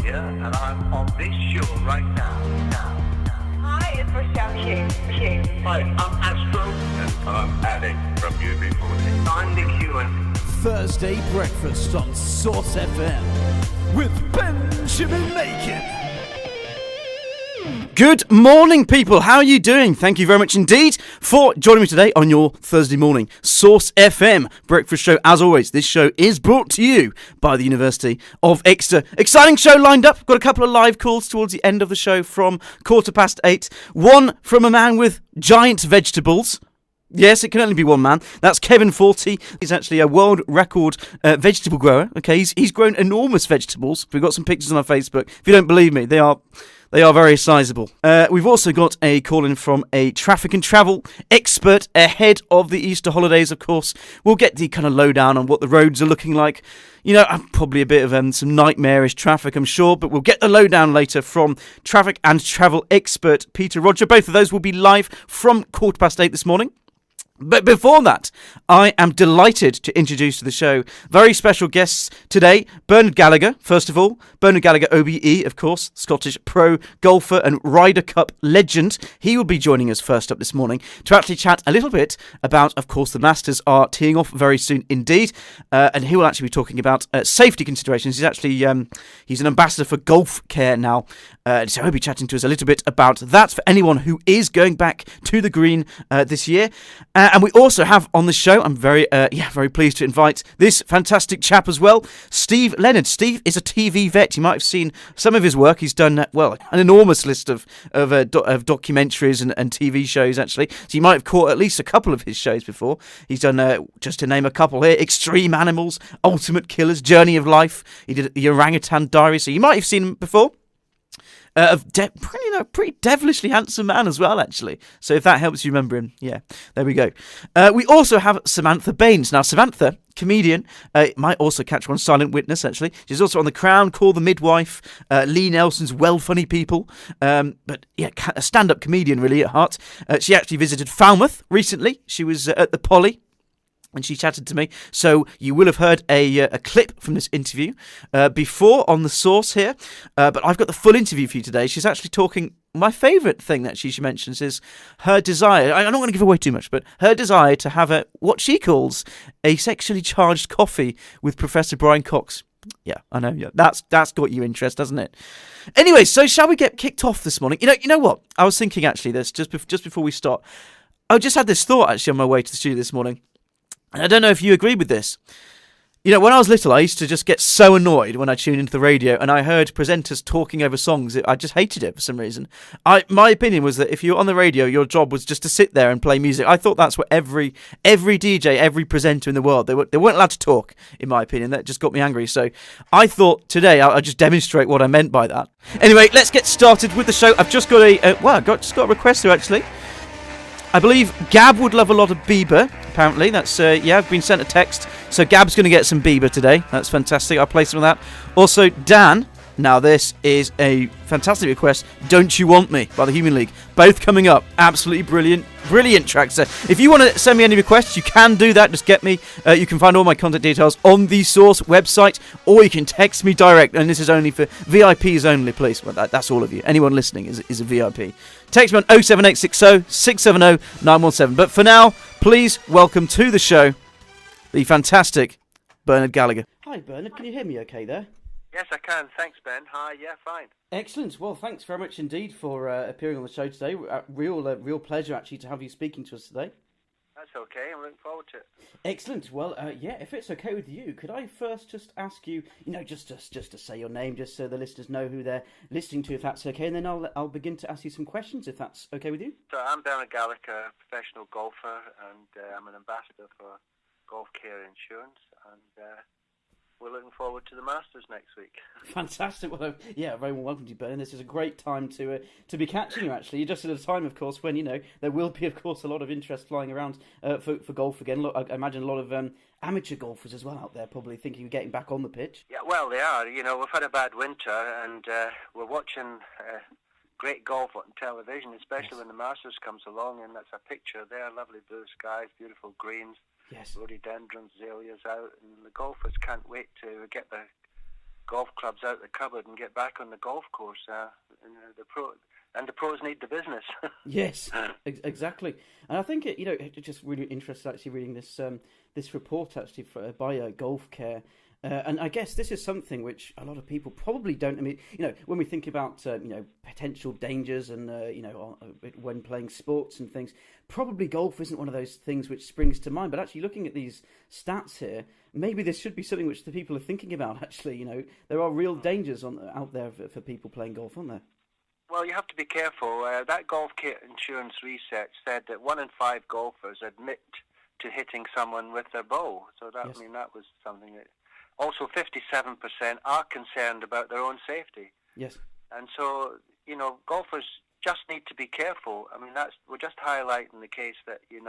here, and I'm on this show right now. Hi, it's Rochelle here. Hi, I'm Astro. And I'm Alex from UB40. I'm Nick Ewan. Thursday breakfast on Source FM with Benjamin Makin. Good morning, people. How are you doing? Thank you very much indeed for joining me today on your Thursday morning Source FM breakfast show. As always, this show is brought to you by the University of Exeter. Exciting show lined up. Got a couple of live calls towards the end of the show from 8:15. One from a man with giant vegetables. Yes, it can only be one man. That's Kevin Forty. He's actually a world record vegetable grower. Okay, he's grown enormous vegetables. We've got some pictures on our Facebook. If you don't believe me, they are very sizable. We've also got a call in from a traffic and travel expert ahead of the Easter holidays, of course. We'll get the kind of lowdown on what the roads are looking like. You know, probably a bit of some nightmarish traffic, I'm sure, but we'll get the lowdown later from traffic and travel expert Peter Roger. Both of those will be live from 8:15 this morning. But before that, I am delighted to introduce to the show very special guests today. Bernard Gallacher, first of all. Bernard Gallacher, OBE, of course, Scottish pro golfer and Ryder Cup legend. He will be joining us first up this morning to actually chat a little bit about, of course, the Masters are teeing off very soon indeed. And he will actually be talking about safety considerations. He's actually he's an ambassador for Golf Care now. So he'll be chatting to us a little bit about that for anyone who is going back to the green this year. And we also have on the show, I'm very pleased to invite this fantastic chap as well, Steve Leonard. Steve is a TV vet. You might have seen some of his work. He's done, an enormous list of documentaries and TV shows, actually. So you might have caught at least a couple of his shows before. He's done, just to name a couple here, Extreme Animals, Ultimate Killers, Journey of Life. He did the Orangutan Diary, so you might have seen him before. Pretty devilishly handsome man as well, actually. So if that helps you remember him, yeah, there we go. We also have Samantha Baines. Now, Samantha, comedian, might also catch one Silent Witness, actually. She's also on The Crown, Call the Midwife, Lee Nelson's Well Funny People. But yeah, a stand-up comedian, really, at heart. She actually visited Falmouth recently. She was at the Poly. And she chatted to me, so you will have heard a clip from this interview before on the Source here, but I've got the full interview for you today. She's actually talking, my favourite thing that she mentions is her desire, I'm not going to give away too much, but her desire to have what she calls a sexually charged coffee with Professor Brian Cox. Yeah, I know, yeah, that's got your interest, doesn't it? Anyway, so shall we get kicked off this morning? You know what? I was thinking actually this, just before we start, I just had this thought actually on my way to the studio this morning. And I don't know if you agree with this. You know, when I was little, I used to just get so annoyed when I tuned into the radio and I heard presenters talking over songs. I just hated it for some reason. My opinion was that if you're on the radio, your job was just to sit there and play music. I thought that's what every DJ, every presenter in the world, they weren't allowed to talk, in my opinion. That just got me angry. So I thought today I'll just demonstrate what I meant by that. Anyway, let's get started with the show. I've just got I just got a request here, actually. I believe Gab would love a lot of Bieber, apparently. That's, I've been sent a text. So Gab's going to get some Bieber today. That's fantastic. I'll place him on that. Also, Dan. Now, this is a fantastic request. Don't You Want Me by the Human League. Both coming up. Absolutely brilliant. Brilliant tracks there. If you want to send me any requests, you can do that. Just get me. You can find all my contact details on the Source website, or you can text me direct. And this is only for VIPs only, please. Well, that's all of you. Anyone listening is a VIP. Text me on 07860 670 917. But for now, please welcome to the show the fantastic Bernard Gallacher. Hi, Bernard. Can you hear me okay there? Yes, I can. Thanks, Ben. Hi, yeah, fine. Excellent. Well, thanks very much indeed for appearing on the show today. Real pleasure, actually, to have you speaking to us today. That's okay. I'm looking forward to it. Excellent. Well, if it's okay with you, could I first just ask you, just to say your name, just so the listeners know who they're listening to, if that's okay, and then I'll begin to ask you some questions, if that's okay with you. So I'm Bernard Gallacher, professional golfer, and I'm an ambassador for Golf Care Insurance, and we're looking forward to the Masters next week. Fantastic. Well, very well welcome to you, Bernard. This is a great time to be catching you, actually. You're just at a time, of course, when, there will be, of course, a lot of interest flying around for golf again. Look, I imagine a lot of amateur golfers as well out there probably thinking of getting back on the pitch. Yeah, well, they are. We've had a bad winter, and we're watching great golf on television, especially when the Masters comes along, and that's a picture there, lovely blue skies, beautiful greens. Yes. Rhododendrons, azaleas out, and the golfers can't wait to get the golf clubs out the cupboard and get back on the golf course. And the pros need the business. Yes, exactly. And I think it just really interesting actually reading this report actually by Golf Care. And I guess this is something which a lot of people probably don't. I mean, when we think about potential dangers and when playing sports and things, probably golf isn't one of those things which springs to mind. But actually, looking at these stats here, maybe this should be something which the people are thinking about. Actually, there are real dangers out there for people playing golf, aren't there? Well, you have to be careful. That golf kit insurance research said that 1 in 5 golfers admit to hitting someone with their bow. So that, yes. I mean, that was something that. Also, 57% are concerned about their own safety. Yes. And so, golfers just need to be careful. I mean, we're just highlighting the case that you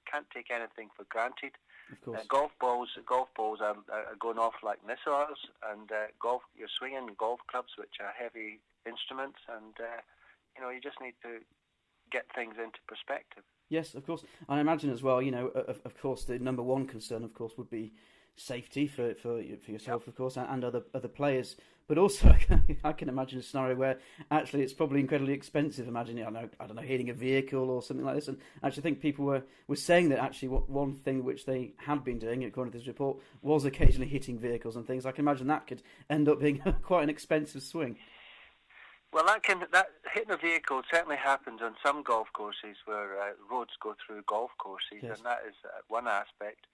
can't take anything for granted. Of course. Golf balls are going off like missiles, and you're swinging golf clubs, which are heavy instruments, and you just need to get things into perspective. Yes, of course. I imagine as well. Of course, the number one concern, of course, would be safety for yourself, yep. Of course, and other players. But also, I can imagine a scenario where actually it's probably incredibly expensive. Imagine, I don't know, hitting a vehicle or something like this. And actually, I think people were saying that actually one thing which they had been doing, according to this report, was occasionally hitting vehicles and things. I can imagine that could end up being quite an expensive swing. Well, that hitting a vehicle certainly happens on some golf courses where roads go through golf courses, yes. And that is one aspect.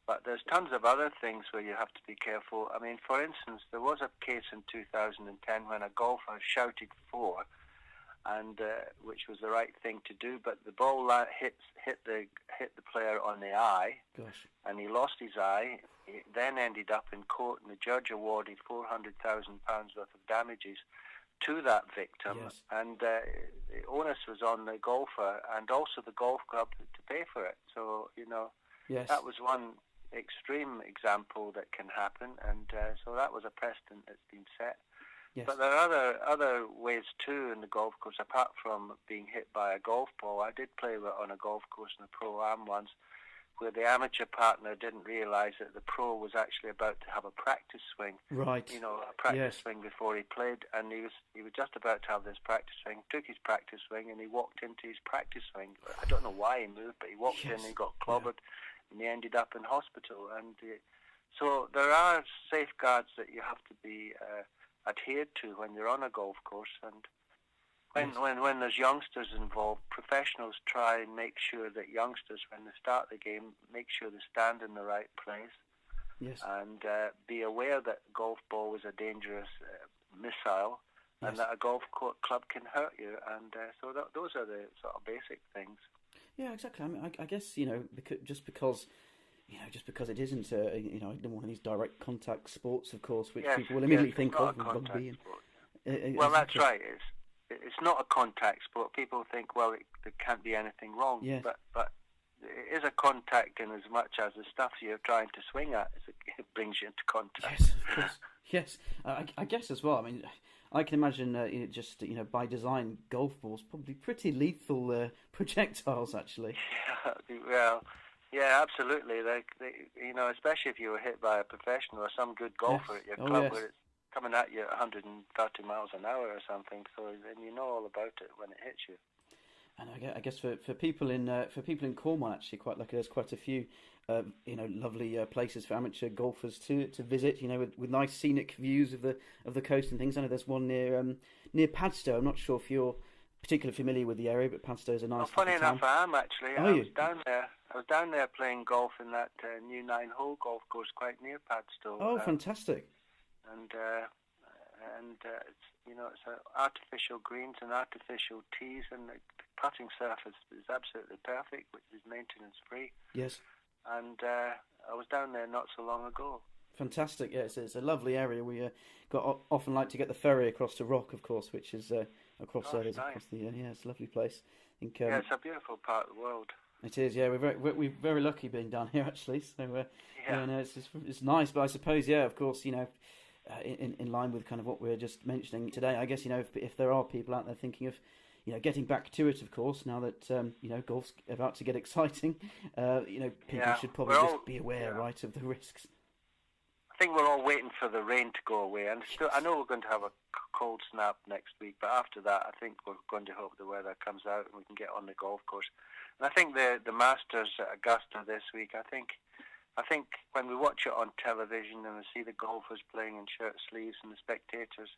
But there's tons of other things where you have to be careful. I mean, for instance, there was a case in 2010 when a golfer shouted 4, and which was the right thing to do, but the ball hit the player on the eye. Gosh. And he lost his eye. He then ended up in court, and the judge awarded £400,000 worth of damages to that victim. Yes. And the onus was on the golfer and also the golf club to pay for it. So yes. That was one extreme example that can happen, and so that was a precedent that's been set. Yes. But there are other ways too in the golf course, apart from being hit by a golf ball. I did play on a golf course in a Pro-Am once, where the amateur partner didn't realise that the pro was actually about to have a practice swing. Right. A practice swing before he played, and he was just about to have this practice swing, took his practice swing, and he walked into his practice swing. I don't know why he moved, but he walked in and he got clobbered. Yeah. And he ended up in hospital. And so there are safeguards that you have to be adhered to when you're on a golf course. And when there's youngsters involved, professionals try and make sure that youngsters, when they start the game, make sure they stand in the right place. Yes. And be aware that golf ball is a dangerous missile, yes. And that a golf club can hurt you. And so those are the sort of basic things. Yeah, exactly. I mean, I guess just because it isn't one of these direct contact sports, of course, which people will immediately think of rugby. Well, that's right. It's not a contact sport. People think, well, there can't be anything wrong. Yes. But it is a contact in as much as the stuff you're trying to swing at it brings you into contact. Yes, of course. Yes, I guess as well. I mean, I can imagine by design, golf balls probably pretty lethal projectiles, actually. Yeah, absolutely. They especially if you were hit by a professional or some good golfer at your club, where it's coming at you at 130 miles an hour or something. So then you know all about it when it hits you. And I guess for people in Cornwall, actually, quite lucky. There's quite a few lovely places for amateur golfers to visit. With nice scenic views of the coast and things. I know there's one near Padstow. I'm not sure if you're particularly familiar with the area, but Padstow is a nice. Funny enough, town. I am actually. I was down there playing golf in that new 9-hole golf course quite near Padstow. Oh, fantastic! And it's artificial greens and artificial tees, and the putting surface is absolutely perfect, which is maintenance free. Yes. And I was down there not so long ago. Fantastic, yes, it's a lovely area. We often like to get the ferry across to Rock, of course, which is across there. Nice. Across the it's a lovely place. I think, it's a beautiful part of the world. It is, yeah. We're very lucky being down here, actually. So it's nice, but I suppose, of course, in line with kind of what we were just mentioning today, I guess if there are people out there thinking of getting back to it, of course, now that golf's about to get exciting, people should probably just be aware, right, of the risks. I think we're all waiting for the rain to go away, and still, I know we're going to have a cold snap next week, but after that, I think we're going to hope the weather comes out and we can get on the golf course. And I think the Masters at Augusta this week, I think when we watch it on television and we see the golfers playing in shirt sleeves and the spectators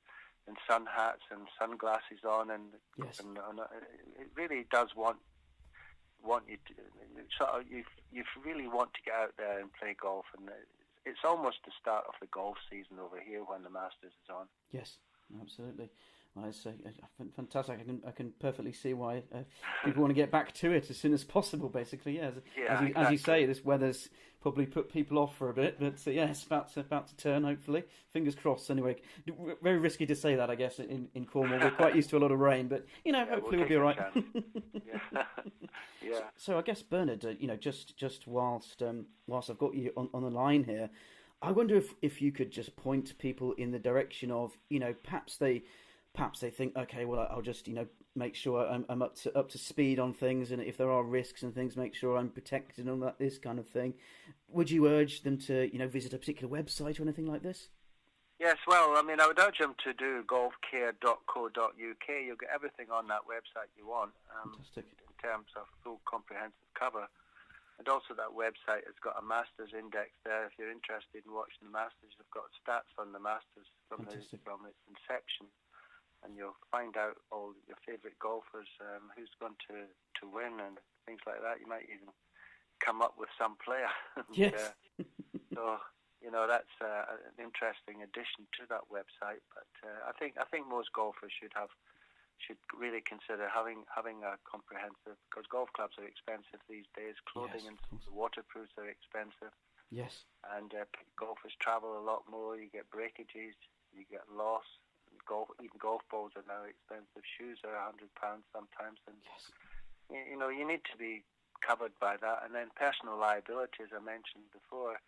in sun hats and sunglasses on, and it really does want you to sort of you really want to get out there and play golf, and it's almost the start of the golf season over here when the Masters is on. Yes, absolutely. Well, it's fantastic. I can perfectly see why people want to get back to it as soon as possible. Basically, as you say, this weather's probably put people off for a bit, but it's about to turn. Hopefully, fingers crossed. Anyway, very risky to say that, I guess. In Cornwall, we're quite used to a lot of rain, but hopefully we'll be all right. Yeah. So I guess, Bernard, just whilst I've got you on the line here, I wonder if you could just point people in the direction of perhaps they think, okay, well, I'll just make sure I'm up to speed on things, and if there are risks and things, make sure I'm protected on that, this kind of thing. Would you urge them to visit a particular website or anything like this? Yes, well, I mean, I would urge them to do golfcare.co.uk. You'll get everything on that website you want. Fantastic. In terms of full comprehensive cover. And also that website has got a Masters index there. If you're interested in watching the Masters, you've got stats on the Masters from its inception. And you'll find out all your favourite golfers, who's going to win and things like that. You might even come up with some player. Yes. So, that's an interesting addition to that website. But I think most golfers should really consider having a comprehensive, because golf clubs are expensive these days. Clothing and waterproofs are expensive. Yes. And golfers travel a lot more. You get breakages, you get loss. Even golf balls are now expensive. Shoes are £100 sometimes, and you need to be covered by that. And then personal liability, as I mentioned before.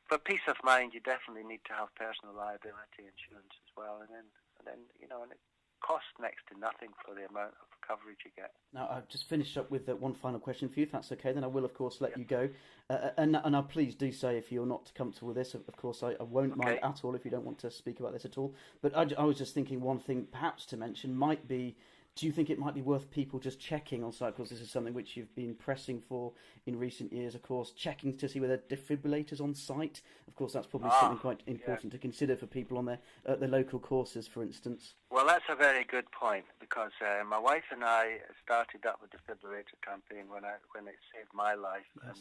For peace of mind, you definitely need to have personal liability insurance as well. And then and it costs next to nothing for the amount of coverage you get. Now, I've just finished up with one final question for you, if that's okay. Then I will, of course, let you go. And now, please do say if you're not comfortable with this. Of course, I won't mind at all if you don't want to speak about this at all. But I was just thinking one thing perhaps to mention might be, do you think it might be worth people just checking on site? Of course, this is something which you've been pressing for in recent years, of course, checking to see whether defibrillators on site. Of course, that's probably something quite important to consider for people on their local courses, for instance. Well, that's a very good point, because my wife and I started up a defibrillator campaign when it saved my life, and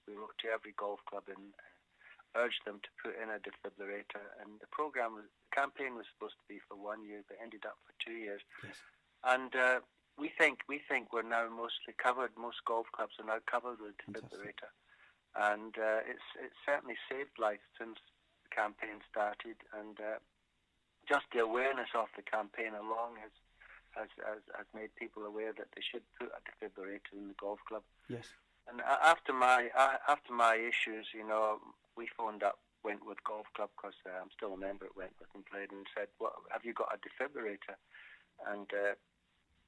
we wrote to every golf club and urged them to put in a defibrillator. And the campaign was supposed to be for 1 year, but ended up for 2 years. Yes. And we think we're now mostly covered. Most golf clubs are now covered with defibrillator, and it's certainly saved lives since the campaign started. And just the awareness of the campaign alone has made people aware that they should put a defibrillator in the golf club. Yes. And after my issues, we phoned up Wentworth Golf Club, because I'm still a member at Wentworth, and played, and said, "What, have you got a defibrillator?" And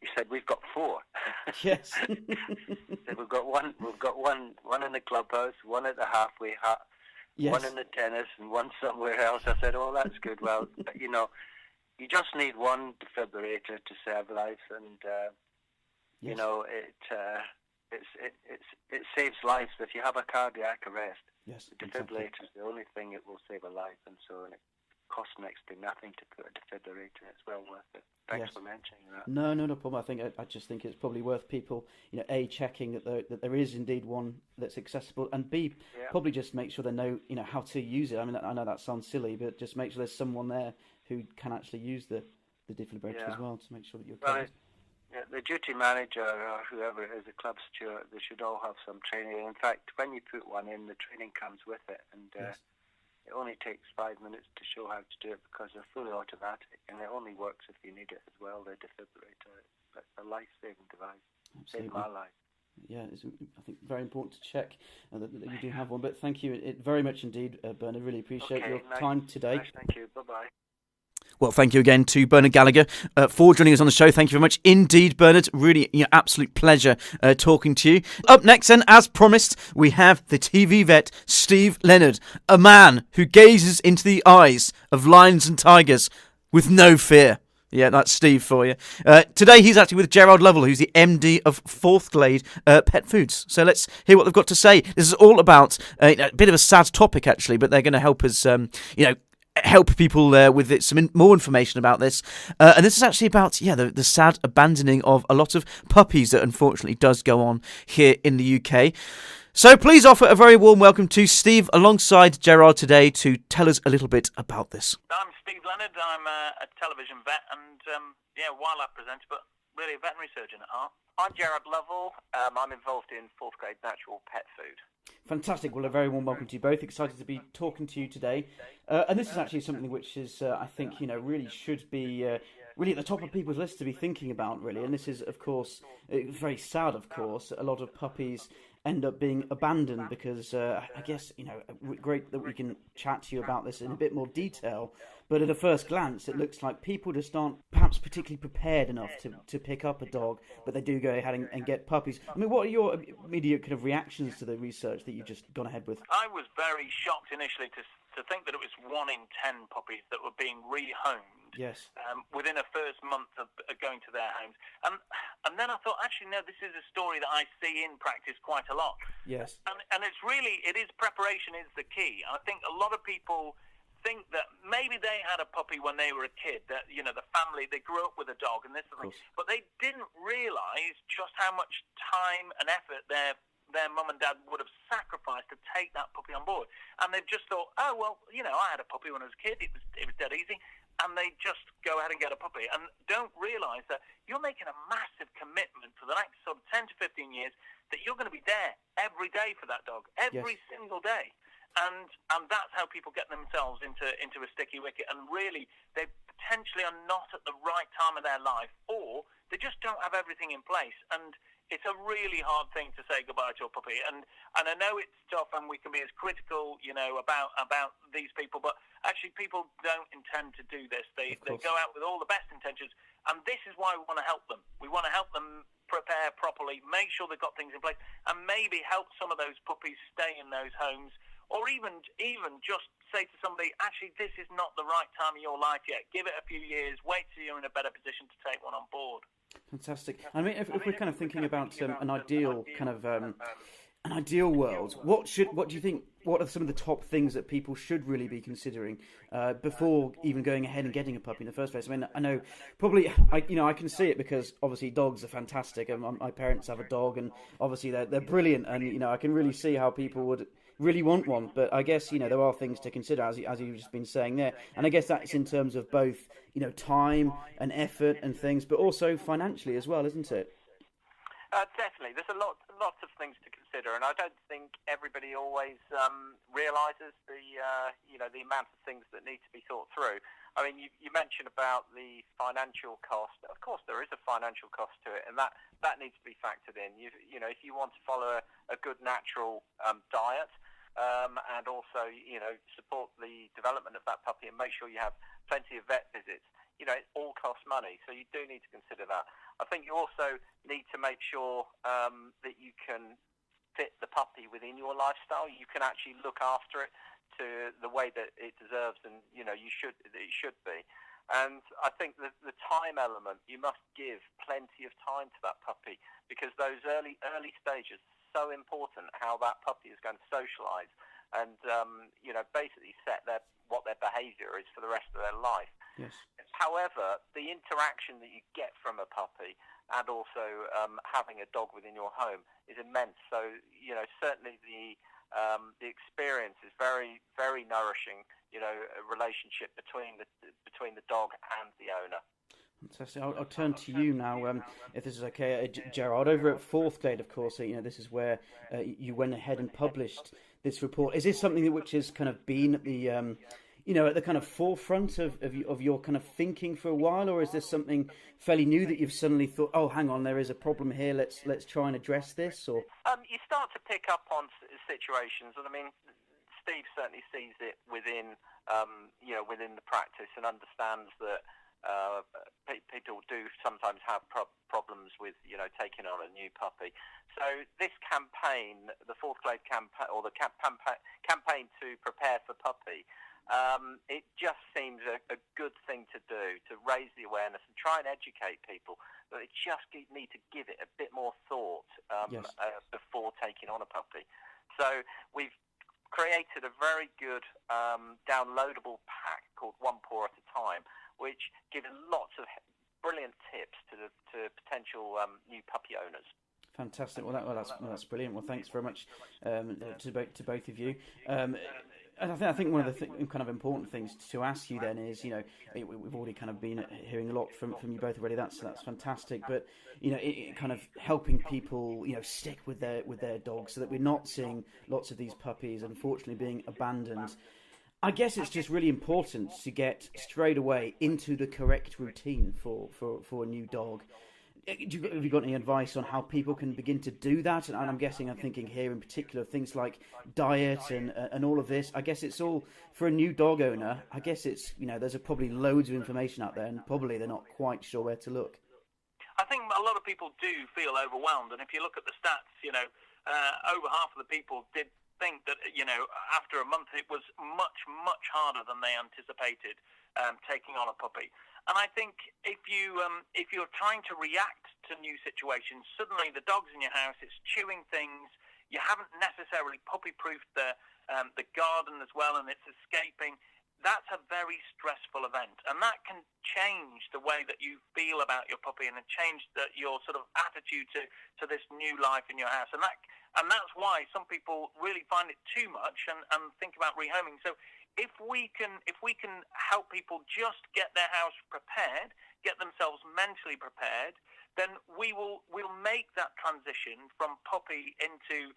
he said, "We've got 4." Yes. He said, We've got one in the clubhouse, one at the halfway hut, one in the tennis, and one somewhere else. I said, "Oh, that's good." Well, you just need one defibrillator to save lives, and it saves lives. If you have a cardiac arrest, the defibrillator is the only thing that will save a life, and it costs next to nothing to put a defibrillator. It's well worth it. Thanks for mentioning that. No problem. I just think it's probably worth people, A, checking that there is indeed one that's accessible, and B, probably just make sure they know, how to use it. I mean, I know that sounds silly, but just make sure there's someone there who can actually use the defibrillator as well, to make sure that you're covered. The duty manager or whoever it is, the club steward, they should all have some training. In fact, when you put one in, the training comes with it, and it only takes 5 minutes to show how to do it, because they're fully automatic, and it only works if you need it as well, the defibrillator. It's a life-saving device. Absolutely. Saved my life. Yeah, it's, I think, very important to check that you do have one. But thank you very much indeed, Bernard. Really appreciate your time today. Nice, thank you. Bye-bye. Well, thank you again to Bernard Gallacher for joining us on the show. Thank you very much indeed, Bernard. Really, absolute pleasure talking to you. Up next, and as promised, we have the TV vet, Steve Leonard, a man who gazes into the eyes of lions and tigers with no fear. Yeah, that's Steve for you. Today he's actually with Gerard Lovell, who's the MD of Fourth Glade Pet Foods. So let's hear what they've got to say. This is all about a bit of a sad topic, actually, but they're going to help us, help people with some more information about this. And this is actually about, the sad abandoning of a lot of puppies that unfortunately does go on here in the UK. So please offer a very warm welcome to Steve alongside Gerard today to tell us a little bit about this. I'm Steve Leonard. I'm a television vet and, wildlife presenter, but really a veterinary surgeon at heart. I'm Gerard Lovell. I'm involved in fourth grade natural pet food. Fantastic. Well, a very warm welcome to you both. Excited to be talking to you today. And this is actually something which is, I think, really should be really at the top of people's list to be thinking about, really. And this is, of course, very sad, of course. A lot of puppies end up being abandoned because I guess, great that we can chat to you about this in a bit more detail. But at a first glance, it looks like people just aren't perhaps particularly prepared enough to pick up a dog, but they do go ahead and get puppies. I mean, what are your immediate kind of reactions to the research that you've just gone ahead with? I was very shocked initially to think that it was 1 in 10 puppies that were being rehomed. Yes. Within a first month of going to their homes. And then I thought, actually, no, this is a story that I see in practice quite a lot. Yes. And it is preparation is the key. I think a lot of people think that maybe they had a puppy when they were a kid, that, the family, they grew up with a dog and this sort of thing, but they didn't realise just how much time and effort their mum and dad would have sacrificed to take that puppy on board. And they've just thought, oh, well, I had a puppy when I was a kid, it was dead easy, and they just go ahead and get a puppy and don't realise that you're making a massive commitment for the next sort of 10 to 15 years that you're going to be there every day for that dog, every single day. And that's how people get themselves into a sticky wicket. And really, they potentially are not at the right time of their life, or they just don't have everything in place. And it's a really hard thing to say goodbye to a puppy. And I know it's tough, and we can be as critical, about these people. But actually, people don't intend to do this. They go out with all the best intentions. And this is why we want to help them. We want to help them prepare properly, make sure they've got things in place, and maybe help some of those puppies stay in those homes. Or even just say to somebody, actually, this is not the right time of your life yet. Give it a few years. Wait till you're in a better position to take one on board. Fantastic. I mean, if we're kind of thinking about an ideal kind of an ideal world, what do you think? What are some of the top things that people should really be considering before even going ahead and getting a puppy in the first place? I mean, I know probably I can see it because obviously dogs are fantastic, and my parents have a dog, and obviously they're brilliant, and I can really see how people would really want one. But I guess there are things to consider as you've just been saying there, and I guess that's in terms of both time and effort and things, but also financially as well, isn't it? Definitely, there's lots of things to consider, and I don't think everybody always realises the amount of things that need to be thought through. I mean, you mentioned about the financial cost. Of course, there is a financial cost to it, and that needs to be factored in. If you want to follow a good natural diet, and also support the development of that puppy and make sure you have plenty of vet visits, it all costs money, so you do need to consider that. I think you also need to make sure that you can fit the puppy within your lifestyle. You can actually look after it to the way that it deserves, and it should be. And I think the time element, you must give plenty of time to that puppy, because those early stages are so important, how that puppy is going to socialise and basically set what their behaviour is for the rest of their life. Yes. However, the interaction that you get from a puppy and also having a dog within your home is immense. So certainly the experience is very, very nourishing. A relationship between the dog and the owner. Fantastic. I'll turn to you now, if this is okay, Gerard. Over at Fourth Glade, of course, this is where you went ahead and published this report. Is this something which has kind of been at the at the kind of forefront of your kind of thinking for a while, or is this something fairly new that you've suddenly thought, oh, hang on, there is a problem here, let's try and address this? Or you start to pick up on situations, and I mean, Steve certainly sees it within within the practice and understands that people do sometimes have problems with taking on a new puppy. So this campaign, the Fourth Glade campaign, or the campaign to prepare for puppy, it just seems a good thing to do, to raise the awareness and try and educate people that they just need to give it a bit more thought before taking on a puppy. So we've created a very good downloadable pack called One Paw at a Time, which gives lots of brilliant tips to potential new puppy owners. Fantastic. Well, that's brilliant. Well, thanks very much to both of you. And I think one of the kind of important things to ask you then is, we've already kind of been hearing a lot from you both already. That's fantastic. But it kind of helping people stick with their dogs, so that we're not seeing lots of these puppies unfortunately being abandoned. I guess it's just really important to get straight away into the correct routine for a new dog. Have you got any advice on how people can begin to do that? And I'm thinking here in particular things like diet and all of this. I guess it's all for a new dog owner. I guess it's there's probably loads of information out there, and probably they're not quite sure where to look. I think a lot of people do feel overwhelmed, and if you look at the stats, over half of the people did think that after a month it was much harder than they anticipated taking on a puppy. And I think if you're trying to react to new situations, suddenly the dog's in your house, it's chewing things, you haven't necessarily puppy-proofed the garden as well, and it's escaping. That's a very stressful event, and that can change the way that you feel about your puppy, and change your sort of attitude to this new life in your house. And that's why some people really find it too much and think about rehoming. So if we can help people just get their house prepared, get themselves mentally prepared, then we'll make that transition from puppy into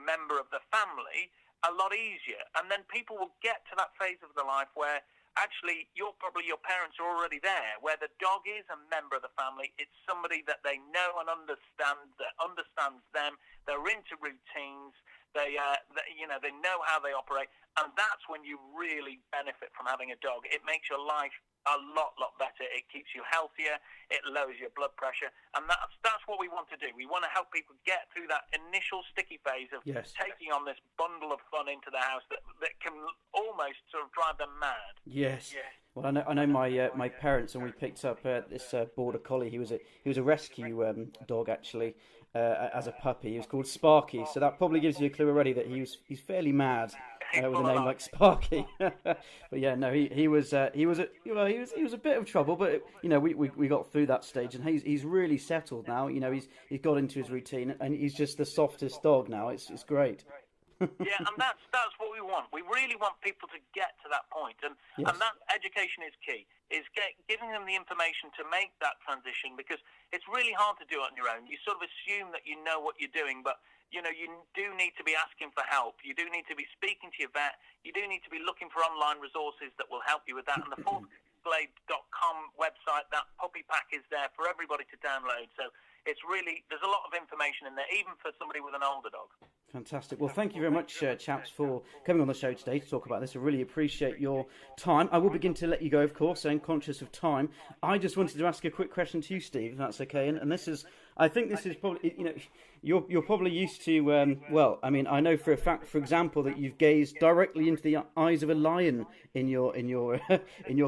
member of the family a lot easier. And then people will get to that phase of their life where actually your parents are already there, where the dog is a member of the family. It's somebody that they know and understand, that understands them. They're into routines. They know how they operate, and that's when you really benefit from having a dog. It makes your life a lot better. It keeps you healthier. It lowers your blood pressure, and that's what we want to do. We want to help people get through that initial sticky phase of taking on this bundle of fun into the house that can almost sort of drive them mad. Yes. Yeah. Well, I know my parents, when we picked up this border collie, he was a rescue dog actually. As a puppy, he was called Sparky, so that probably gives you a clue already that he's fairly mad with a name like Sparky. But yeah, no, he was a bit of trouble, but we got through that stage, and he's really settled now. He's got into his routine, and he's just the softest dog now. It's great. Yeah, and that's what we want. We really want people to get to that point, and that education is key. Is giving them the information to make that transition, because it's really hard to do it on your own. You sort of assume that you know what you're doing, but you do need to be asking for help. You do need to be speaking to your vet. You do need to be looking for online resources that will help you with that. And the fourthglade.com website, that puppy pack is there for everybody to download. So there's a lot of information in there, even for somebody with an older dog. Fantastic. Well, thank you very much, chaps, for coming on the show today to talk about this. I really appreciate your time. I will begin to let you go, of course, I'm conscious of time. I just wanted to ask a quick question to you, Steve, if that's okay. And this is, I think this is probably, you're probably used to, I know for a fact, for example, that you've gazed directly into the eyes of a lion in your in your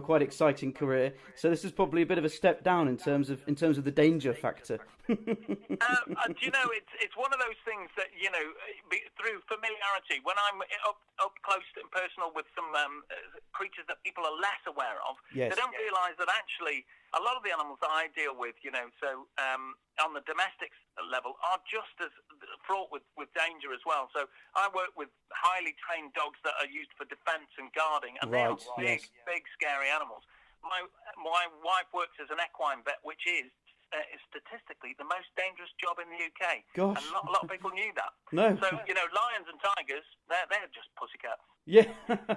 quite exciting career. So this is probably a bit of a step down in terms of the danger factor. It's one of those things that through familiarity, when I'm up close and personal with some creatures that people are less aware of, they don't realise that actually a lot of the animals that I deal with, on the domestic level, are just as fraught with danger as well. So I work with highly trained dogs that are used for defence and guarding, and they are big, scary animals. My wife works as an equine vet, which is statistically the most dangerous job in the UK. Gosh. And not a lot of people knew that. No. So, lions and tigers, they're just pussycats. Yeah,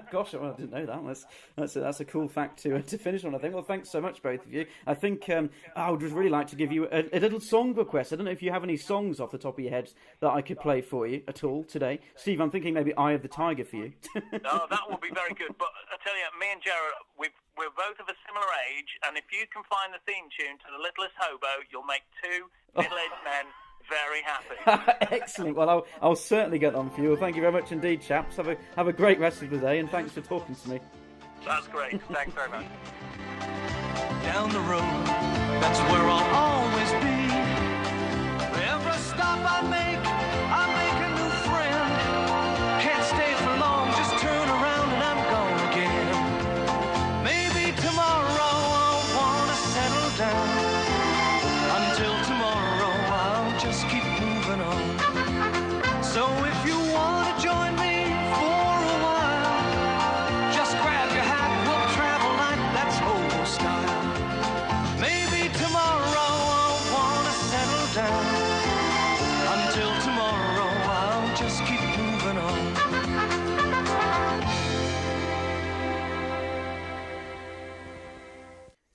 gosh, well, I didn't know that. That's a cool fact to finish on, I think. Well, thanks so much, both of you. I think I would just really like to give you a little song request. I don't know if you have any songs off the top of your heads that I could play for you at all today. Steve, I'm thinking maybe Eye of the Tiger for you. No, that would be very good. But I tell you, me and Jared, we're both of a similar age, and if you can find the theme tune to The Littlest Hobo, you'll make two middle-aged men very happy. Excellent. Well, I'll certainly get on for you. Well, thank you very much indeed, chaps. Have a great rest of the day, and thanks for talking to me. That's great. Thanks very much. Down the road, that's where I'll always be. Every stop I make a new friend. Can't stay for long, just turn around and I'm gone again. Maybe tomorrow I'll wanna settle down. Until tomorrow I'll just keep moving on. So if you wanna join me for a while, just grab your hat, we'll travel like that's old style. Maybe tomorrow I'll wanna settle down. Until tomorrow I'll just keep moving on.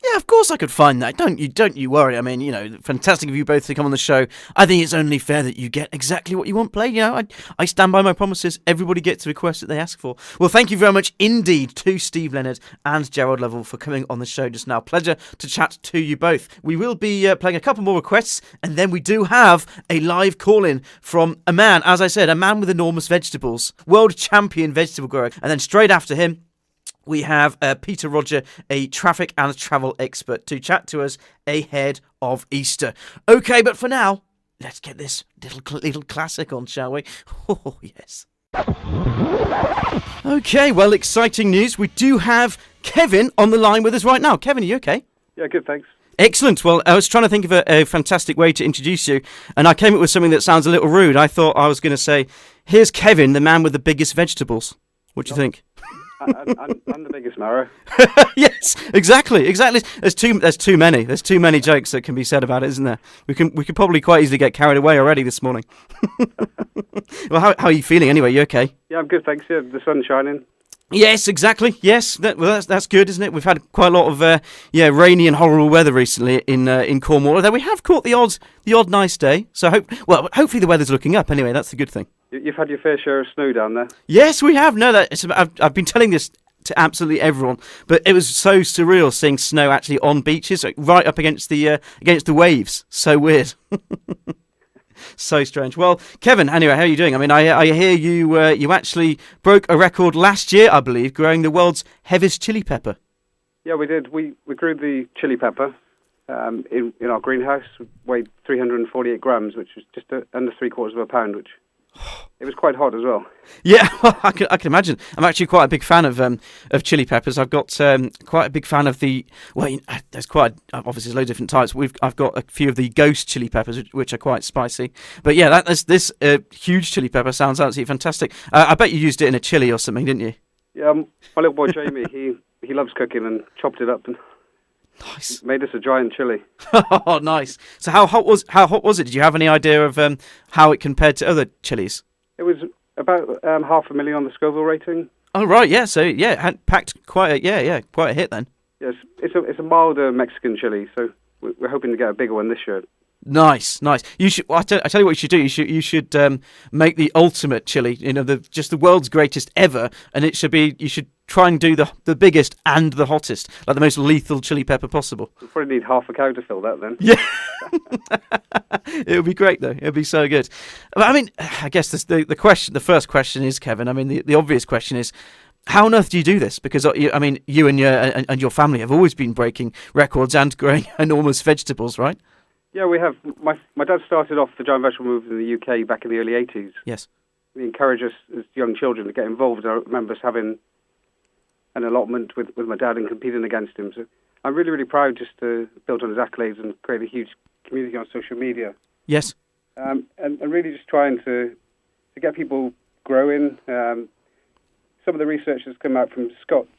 Yeah, of course I could find that. Don't you worry. I mean, fantastic of you both to come on the show. I think it's only fair that you get exactly what you want played. I stand by my promises. Everybody gets the request that they ask for. Well, thank you very much indeed to Steve Leonard and Gerald Lovell for coming on the show just now. Pleasure to chat to you both. We will be playing a couple more requests, and then we do have a live call-in from a man, as I said, a man with enormous vegetables, world champion vegetable grower, and then straight after him, we have Peter Roger, a traffic and travel expert, to chat to us ahead of Easter. Okay, but for now, let's get this little classic on, shall we? Oh, yes. Okay, well, exciting news. We do have Kevin on the line with us right now. Kevin, are you okay? Yeah, good, thanks. Excellent. Well, I was trying to think of a fantastic way to introduce you, and I came up with something that sounds a little rude. I thought I was going to say, here's Kevin, the man with the biggest vegetables. What do you think? I'm the biggest marrow. Yes, exactly. There's too many jokes that can be said about it, isn't there? We could probably quite easily get carried away already this morning. Well, how are you feeling anyway? You okay? Yeah, I'm good, thanks. Yeah, the sun's shining. Yes, exactly. Yes, that's good, isn't it? We've had quite a lot of rainy and horrible weather recently in Cornwall. Although we have caught the odd nice day. So hopefully the weather's looking up. Anyway, that's the good thing. You've had your fair share of snow down there. Yes, we have. No, I've been telling this to absolutely everyone, but it was so surreal seeing snow actually on beaches, like right up against the waves. So weird. So strange. Well, Kevin, anyway, how are you doing? I mean, I hear you actually broke a record last year, I believe, growing the world's heaviest chili pepper. Yeah, we did. We grew the chili pepper in our greenhouse. Weighed 348 grams, which was just under 3/4 of a pound, which it was quite hot as well. Yeah, well, I can imagine. I'm actually quite a big fan of chili peppers. I've got quite a big fan of the. Well, there's obviously there's loads of different types. I've got a few of the ghost chili peppers, which are quite spicy. But yeah, this huge chili pepper sounds absolutely fantastic. I bet you used it in a chili or something, didn't you? Yeah, my little boy Jamie, he loves cooking and chopped it up and nice. Made us a giant chili. Oh, nice. So how hot was it? Did you have any idea of how it compared to other chilies? It was about 500,000 on the Scoville rating. Oh right, yeah. So yeah, had packed quite a hit then. Yes, it's a milder Mexican chili, so we're hoping to get a bigger one this year. Nice. You should. Well, I tell you what you should do. You should make the ultimate chili. Just the world's greatest ever, and it should be. You should try and do the biggest and the hottest, like the most lethal chili pepper possible. We'll probably need half a cow to fill that then. Yeah, it would be great though. It would be so good. I mean, I guess the first question is, Kevin. I mean, the obvious question is, how on earth do you do this? Because I mean, you and your family have always been breaking records and growing enormous vegetables, right? Yeah, we have. My dad started off the giant vegetable movement in the UK back in the early 80s. Yes. He encouraged us as young children to get involved. I remember us having an allotment with my dad and competing against him. So I'm really, really proud just to build on his accolades and create a huge community on social media. Yes. And really just trying to get people growing. Some of the research that's come out from Scots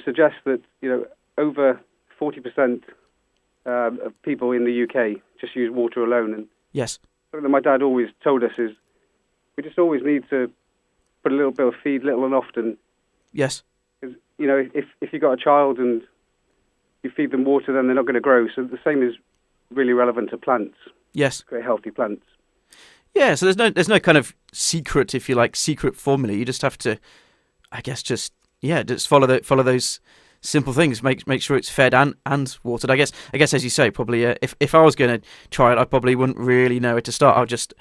suggests that over 40% of people in the UK just use water alone. And yes, something that my dad always told us is we just always need to put a little bit of feed, little and often. Yes. 'Cause, you know, if you've got a child and you feed them water, then they're not going to grow. So the same is really relevant to plants. Yes. Great healthy plants. Yeah, so there's no kind of secret, if you like, secret formula. You just have to, I guess, just follow those simple things. Make sure it's fed and watered. I guess as you say, probably if I was going to try it, I probably wouldn't really know where to start. I'll just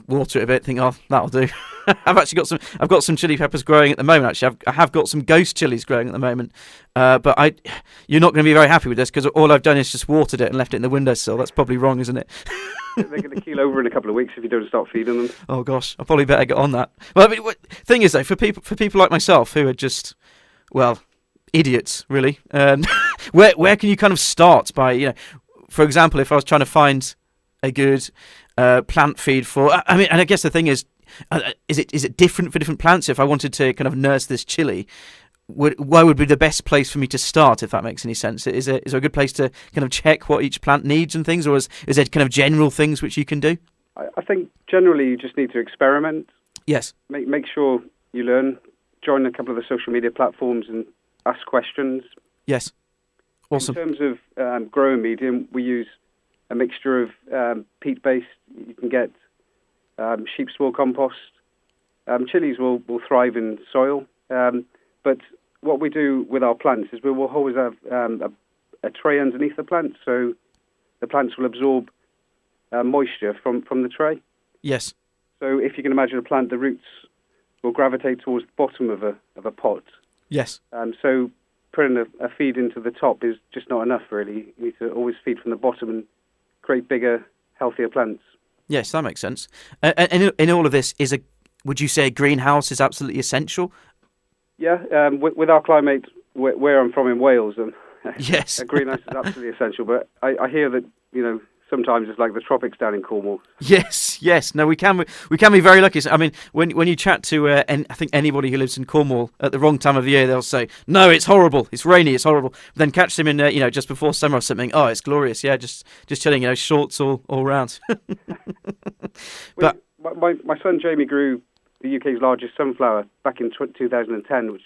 water it a bit, think, oh, that'll do. I've got some chili peppers growing at the moment. Actually, I have got some ghost chilies growing at the moment. But you're not going to be very happy with this because all I've done is just watered it and left it in the windowsill. That's probably wrong, isn't it? They're going to keel over in a couple of weeks if you don't start feeding them. Oh gosh, I probably better get on that. Well, I mean, thing is though, for people like myself who are just, well, idiots, really. Where can you kind of start by, for example, if I was trying to find a good plant feed for, I mean, and I guess the thing is it different for different plants? If I wanted to kind of nurse this chili, where would be the best place for me to start, if that makes any sense? Is there a good place to kind of check what each plant needs and things, or is there kind of general things which you can do? I think generally you just need to experiment. Yes. Make sure you learn. Join a couple of the social media platforms and ask questions. Yes. Awesome. In terms of growing medium, we use a mixture of peat-based. You can get sheep straw compost. Chilies will thrive in soil. But what we do with our plants is we will always have a tray underneath the plant, so the plants will absorb moisture from the tray. Yes. So if you can imagine a plant, the roots will gravitate towards the bottom of a pot. Yes. So putting a feed into the top is just not enough, really. You need to always feed from the bottom and create bigger, healthier plants. Yes, that makes sense. And in all of this, would you say a greenhouse is absolutely essential? Yeah, with our climate, where I'm from in Wales, yes, a greenhouse is absolutely essential. But I hear that sometimes it's like the tropics down in Cornwall. Yes. No, we can be very lucky. I mean, when you chat to I think anybody who lives in Cornwall at the wrong time of the year, they'll say, "No, it's horrible. It's rainy. It's horrible." Then catch them in just before summer or something. Oh, it's glorious. Yeah, just chilling. Shorts all round. But my son Jamie grew the UK's largest sunflower back in 2010, which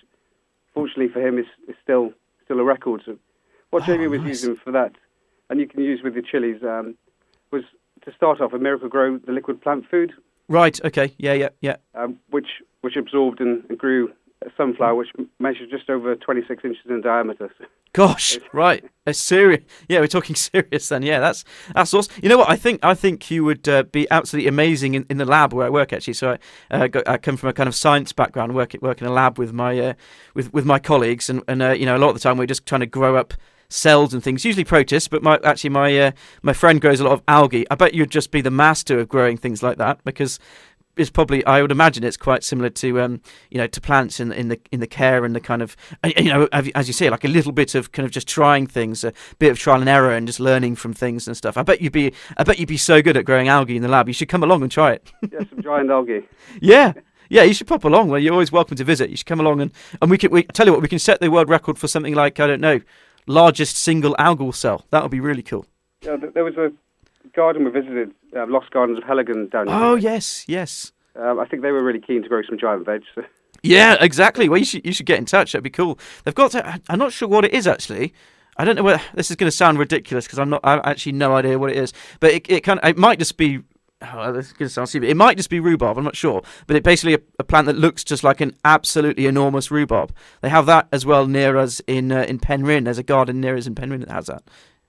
fortunately for him is still a record. So what Jamie was using for that, and you can use with your chilies, was to start off a Miracle Grow, the liquid plant food. Right. Okay. Yeah. Which absorbed and grew a sunflower which measures just over 26 inches in diameter. Gosh, right. It's serious. Yeah, we're talking serious then. Yeah, that's awesome. You know what? I think you would be absolutely amazing in the lab where I work, actually. So I come from a kind of science background, work in a lab with my with my colleagues, and a lot of the time we're just trying to grow up cells and things, usually protists, but my friend grows a lot of algae. I bet you'd just be the master of growing things like that, because it's probably, I would imagine it's quite similar to to plants in the care and the kind of as you say, like a little bit of kind of just trying things, a bit of trial and error and just learning from things and stuff. I bet you'd be so good at growing algae in the lab. You should come along and try it. Yeah, some giant algae. Yeah, you should pop along. Well, you're always welcome to visit. You should come along and we tell you what, we can set the world record for something like, I don't know, largest single algal cell. That would be really cool. Yeah, there was a garden we visited, Lost Gardens of Heligan down here. Oh, yes. I think they were really keen to grow some giant veg. So. Yeah, exactly. Well, you should get in touch. That'd be cool. They've got I'm not sure what it is, actually. I don't know whether this is going to sound ridiculous because I actually no idea what it is. But it might just be. Oh, this is going to sound stupid. It might just be rhubarb. I'm not sure. But it's basically a plant that looks just like an absolutely enormous rhubarb. They have that as well near us in Penryn. There's a garden near us in Penryn that has that.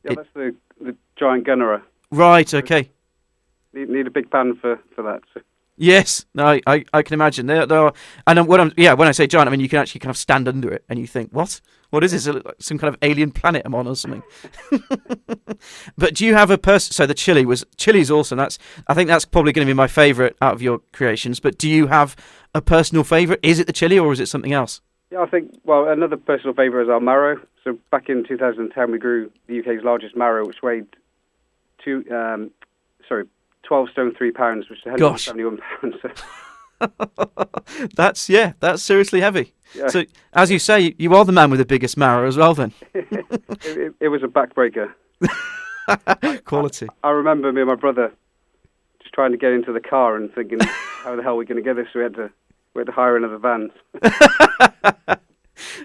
Yeah, that's the giant gunnera. Right. Okay. Need a big pan for that. So. Yes, no, I can imagine. They are, and when I say giant, I mean you can actually kind of stand under it and you think, what is this? Some kind of alien planet I'm on or something? But do you have so the chili is awesome. I think that's probably going to be my favourite out of your creations. But do you have a personal favourite? Is it the chili or is it something else? Yeah, I think, another personal favourite is our marrow. So back in 2010 we grew the UK's largest marrow, which weighed 12 stone 3 pounds, which is 171 pounds. That's seriously heavy. Yeah. So, as you say, you are the man with the biggest marrow as well, then. it was a backbreaker. Quality. I remember me and my brother just trying to get into the car and thinking, how the hell are we going to get this? So we had to we had to hire another van.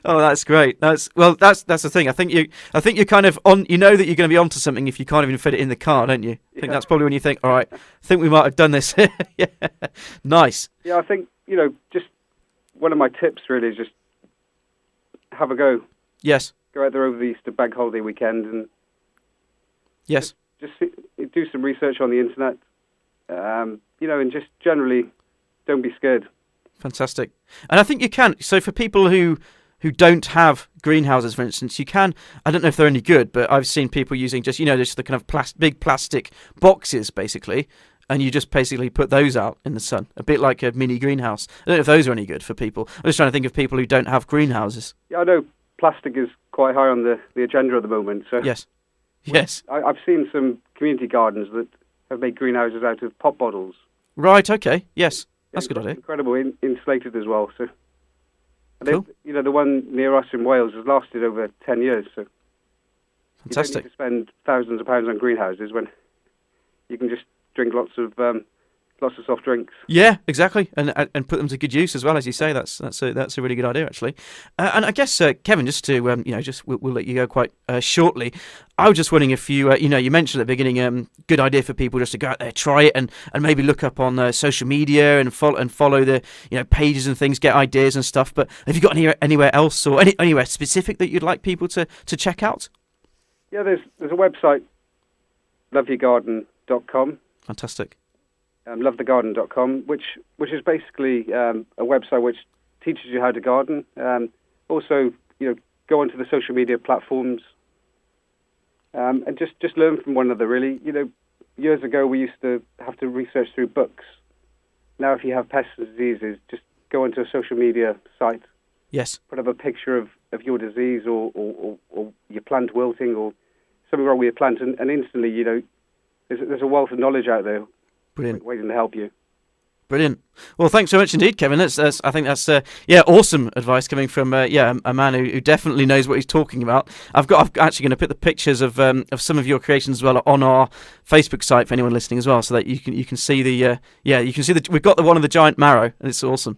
Oh, that's great. That's the thing. I think you're kind of on. You know that you're going to be onto something if you can't even fit it in the car, don't you? I think that's probably when you think, all right, I think we might have done this. Yeah, nice. Yeah, I think just one of my tips really is just have a go. Yes. Go out there over the Easter bank holiday weekend and yes, just do some research on the internet. And just generally don't be scared. Fantastic. And I think you can. So for people who don't have greenhouses, for instance, you can. I don't know if they're any good, but I've seen people using just the kind of big plastic boxes, basically, and you just basically put those out in the sun, a bit like a mini greenhouse. I don't know if those are any good for people. I'm just trying to think of people who don't have greenhouses. Yeah, I know plastic is quite high on the agenda at the moment. So yes. Yes. I've seen some community gardens that have made greenhouses out of pop bottles. Right. Okay. Yes. That's a good idea. Incredible, insulated as well. So, cool. The one near us in Wales has lasted over 10 years. So, fantastic. You don't need to spend thousands of pounds on greenhouses when you can just drink lots of soft drinks. Yeah, exactly, and put them to good use as well, as you say. That's a really good idea, actually. And I guess Kevin, just to we'll let you go quite shortly. I was just wondering if you you mentioned at the beginning, good idea for people just to go out there, try it, and maybe look up on social media and follow the pages and things, get ideas and stuff. But have you got anywhere else or anywhere specific that you'd like people to check out? Yeah, there's a website, loveyourgarden.com. Fantastic. Lovethegarden.com, which is basically a website which teaches you how to garden. Also, go onto the social media platforms and just learn from one another. Really, years ago we used to have to research through books. Now, if you have pests and diseases, just go onto a social media site. Yes. Put up a picture of your disease or your plant wilting or something wrong with your plant, and instantly, there's a wealth of knowledge out there. Brilliant. Waiting to help you. Brilliant. Well, thanks so much indeed, Kevin. I think that's awesome advice coming from a man who definitely knows what he's talking about. I'm actually going to put the pictures of some of your creations as well on our Facebook site for anyone listening as well, so that you can see we've got the one of the giant marrow, and it's awesome.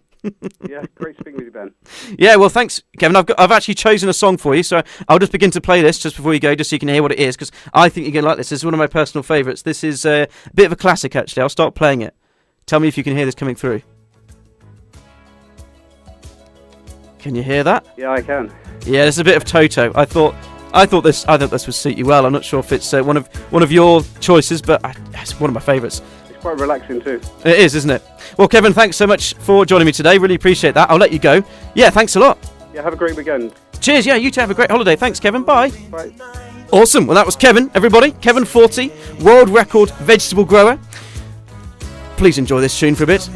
Yeah, great speaking with you, Ben. Yeah, well, thanks, Kevin. I've actually chosen a song for you, so I'll just begin to play this just before you go, just so you can hear what it is, because I think you're going to like this. This is one of my personal favourites. This is a bit of a classic, actually. I'll start playing it. Tell me if you can hear this coming through. Can you hear that? Yeah, I can. Yeah, there's a bit of Toto. I thought this would suit you well. I'm not sure if it's one of your choices, but it's one of my favourites. It's quite relaxing too. It is, isn't it? Well, Kevin, thanks so much for joining me today. Really appreciate that. I'll let you go. Yeah, thanks a lot. Yeah, have a great weekend. Cheers. Yeah, you too. Have a great holiday. Thanks, Kevin. Bye. Bye. Awesome. Well, that was Kevin, everybody. Kevin 40, world record vegetable grower. Please enjoy this tune for a bit.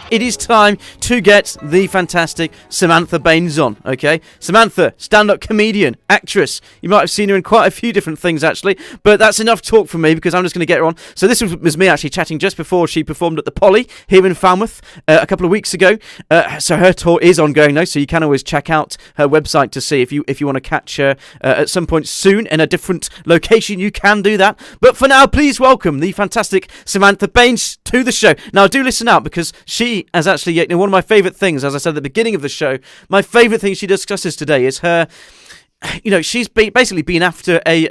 It is time to get the fantastic Samantha Baines on, okay? Samantha, stand-up comedian, actress. You might have seen her in quite a few different things, actually, but that's enough talk from me because I'm just going to get her on. So this was me actually chatting just before she performed at the Poly here in Falmouth a couple of weeks ago. So her tour is ongoing now, so you can always check out her website to see if you want to catch her at some point soon in a different location. You can do that. But for now, please welcome the fantastic Samantha Baines to the show. Now, do listen out because she as actually one of my favourite things, as I said at the beginning of the show, my favourite thing she discusses today is her, she's basically been after a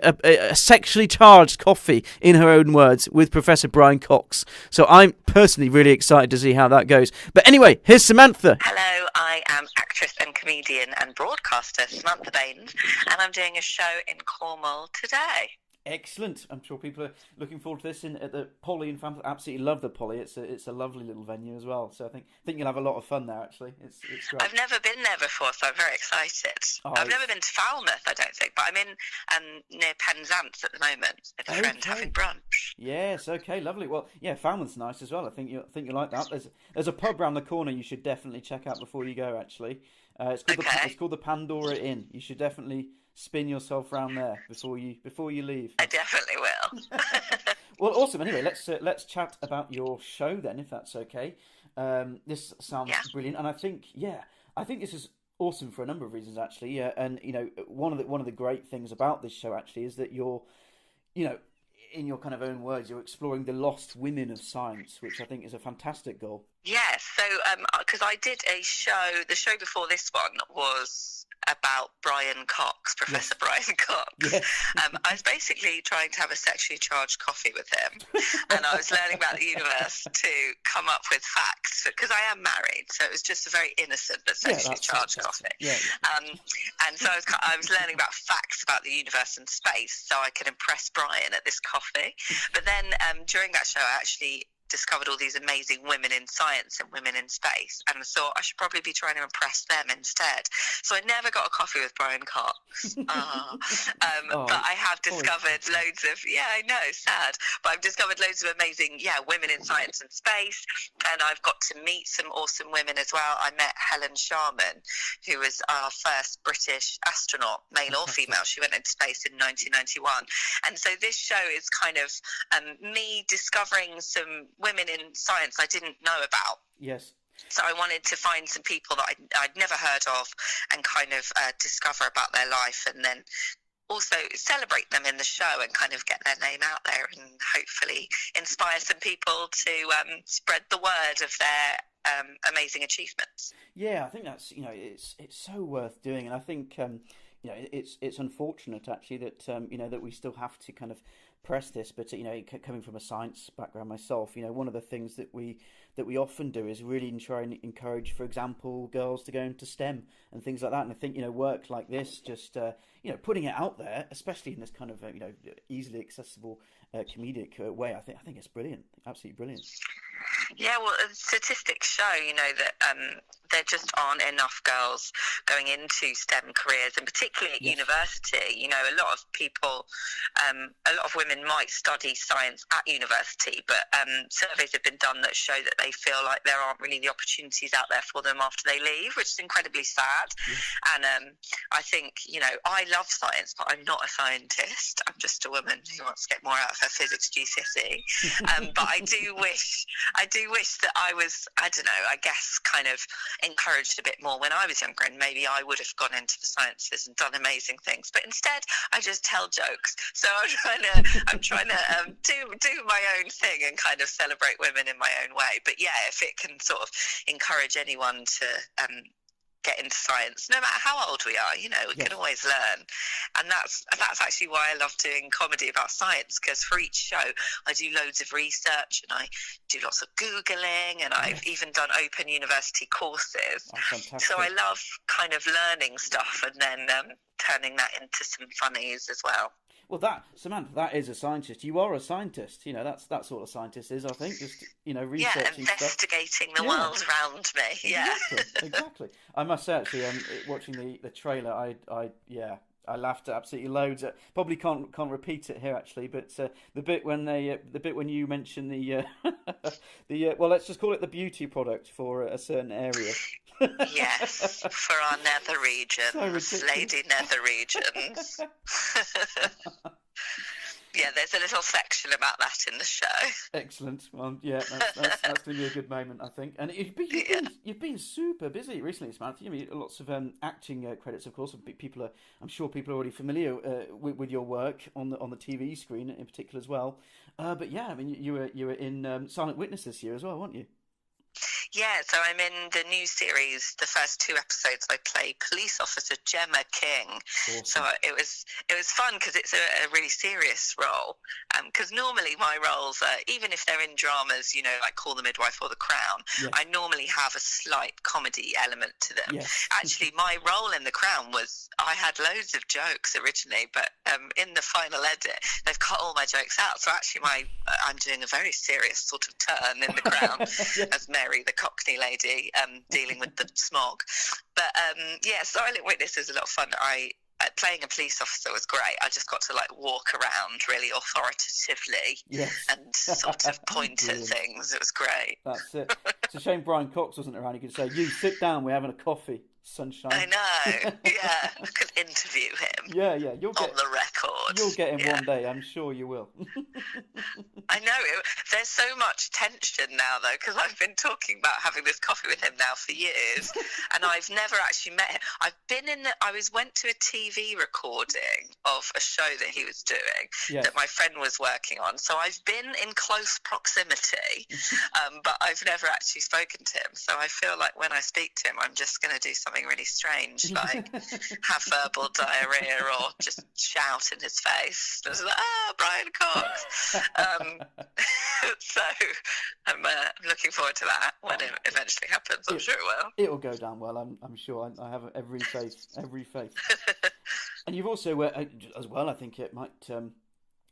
sexually charged coffee, in her own words, with Professor Brian Cox. So I'm personally really excited to see how that goes. But anyway, here's Samantha. Hello, I am actress and comedian and broadcaster Samantha Baines, and I'm doing a show in Cornwall today. Excellent. I'm sure people are looking forward to this at the Poly in Falmouth. Absolutely love the Poly. It's a lovely little venue as well. So I think you'll have a lot of fun there. Actually, it's great. I've never been there before, so I'm very excited. I've never been to Falmouth, I don't think, but I'm in near Penzance at the moment with a friend having brunch. Yes. Okay. Lovely. Well, yeah, Falmouth's nice as well. I think you like that. There's a pub round the corner you should definitely check out before you go. Actually, it's called the Pandora Inn. You should definitely spin yourself round there before you leave. I definitely will. Well, awesome. Anyway, let's chat about your show then, if that's okay. This sounds brilliant, and I think this is awesome for a number of reasons actually. And one of the great things about this show actually is that you're, in your kind of own words, you're exploring the lost women of science, which I think is a fantastic goal. Yeah, so because I did a show, the show before this one was about Brian Cox, Professor Brian Cox. Yes. I was basically trying to have a sexually charged coffee with him, and I was learning about the universe to come up with facts, because I am married, so it was just a very innocent but sexually charged coffee. Yeah. And so I was learning about facts about the universe and space so I could impress Brian at this coffee. But then during that show, I actually discovered all these amazing women in science and women in space, and I thought I should probably be trying to impress them instead. So I never got a coffee with Brian Cox. But I have discovered loads of, I know, sad, but I've discovered loads of amazing, women in science and space, and I've got to meet some awesome women as well. I met Helen Sharman, who was our first British astronaut, male or female. She went into space in 1991. And so this show is kind of me discovering some women in science I didn't know about. Yes. So I wanted to find some people that I'd never heard of and kind of discover about their life, and then also celebrate them in the show and kind of get their name out there and hopefully inspire some people to spread the word of their amazing achievements. Yeah, I think that's, it's so worth doing, and I think it's unfortunate actually that that we still have to kind of press this, but coming from a science background myself, one of the things that we often do is really try and encourage, for example, girls to go into STEM and things like that. And I think work like this, just putting it out there, especially in this kind of easily accessible comedic way, I think it's brilliant, absolutely brilliant. Yeah, well, statistics show, that there just aren't enough girls going into STEM careers, and particularly at university. A lot of people, a lot of women might study science at university, but surveys have been done that show that they feel like there aren't really the opportunities out there for them after they leave, which is incredibly sad. And I think, I love science, but I'm not a scientist. I'm just a woman who wants to get more out of her physics GCSE. But I do wish that I was, I don't know, I guess kind of encouraged a bit more when I was younger, and maybe I would have gone into the sciences and done amazing things. But instead, I just tell jokes. So I'm trying to do my own thing and kind of celebrate women in my own way. But yeah, if it can sort of encourage anyone to get into science, no matter how old we are, we can always learn. And that's actually why I love doing comedy about science, because for each show I do loads of research and I do lots of Googling, and I've even done open university courses. So I love kind of learning stuff and then turning that into some funnies as well. Well, Samantha, that is a scientist. You are a scientist. That's what a scientist is, I think. Just, researching investigating stuff. The world around me. Yeah. Exactly. I must say, actually, watching the trailer, I laughed absolutely loads. Probably can't repeat it here, actually, but the bit when you mention the well, let's just call it the beauty product for a certain area. Yes, for our nether regions, lady nether regions. Yeah, there's a little section about that in the show. Excellent. Well, yeah, that's going to be a good moment, I think. And you've been super busy recently, Samantha. Lots of acting credits, of course. I'm sure people are already familiar with your work on the TV screen in particular as well. But yeah, you were in Silent Witness this year as well, weren't you? Yeah, so I'm in the new series. The first 2 episodes, I play police officer Gemma King. Awesome. So it was fun because it's a really serious role. Because normally my roles, even if they're in dramas, like Call the Midwife or The Crown, I normally have a slight comedy element to them. Yes. Actually, my role in The Crown was I had loads of jokes originally, but in the final edit, they've cut all my jokes out. So actually, I'm doing a very serious sort of turn in The Crown as Mary, the Cockney lady, dealing with the smog. But Silent Witness is a lot of fun. Playing a police officer was great. I just got to walk around really authoritatively and sort of point at things. It was great. That's it. It's a shame Brian Cox wasn't around. He could say, "You sit down. We're having a coffee." Sunshine. I know. Yeah, I could interview him. Yeah, you'll get on the record. You'll get him one day. I'm sure you will. I know. There's so much tension now, though, because I've been talking about having this coffee with him now for years, and I've never actually met him. Went to a TV recording of a show that he was doing that my friend was working on. So I've been in close proximity, but I've never actually spoken to him. So I feel like when I speak to him, I'm just going to do something really strange, like have verbal diarrhea or just shout in his face. Just like, Brian Cox. So I'm looking forward to that when it eventually happens. I'm sure it will. It'll go down well. I'm sure. I have every faith. And you've also, as well, I think it might.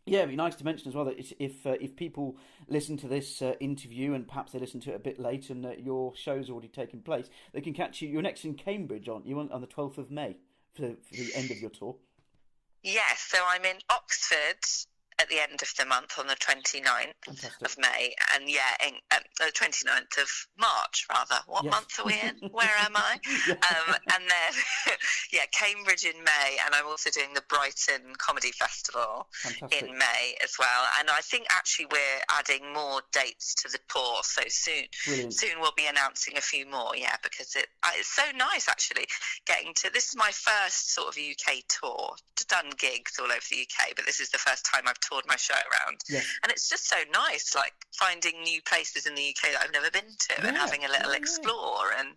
It'd be nice to mention as well that if people listen to this interview and perhaps they listen to it a bit late and your show's already taken place, they can catch you. You're next in Cambridge, aren't you, on the 12th of May for the end of your tour? Yes, so I'm in Oxford at the end of the month on the 29th of May, and the 29th of March, rather. What month are we in? Where am I? And then, Cambridge in May, and I'm also doing the Brighton Comedy Festival in May as well. And I think actually we're adding more dates to the tour, so soon we'll be announcing a few more, because it's so nice actually getting to, this is my first sort of UK tour. I've done gigs all over the UK, but this is the first time I've toured my show around, and it's just so nice, like finding new places in the UK that I've never been to and having a little explore, and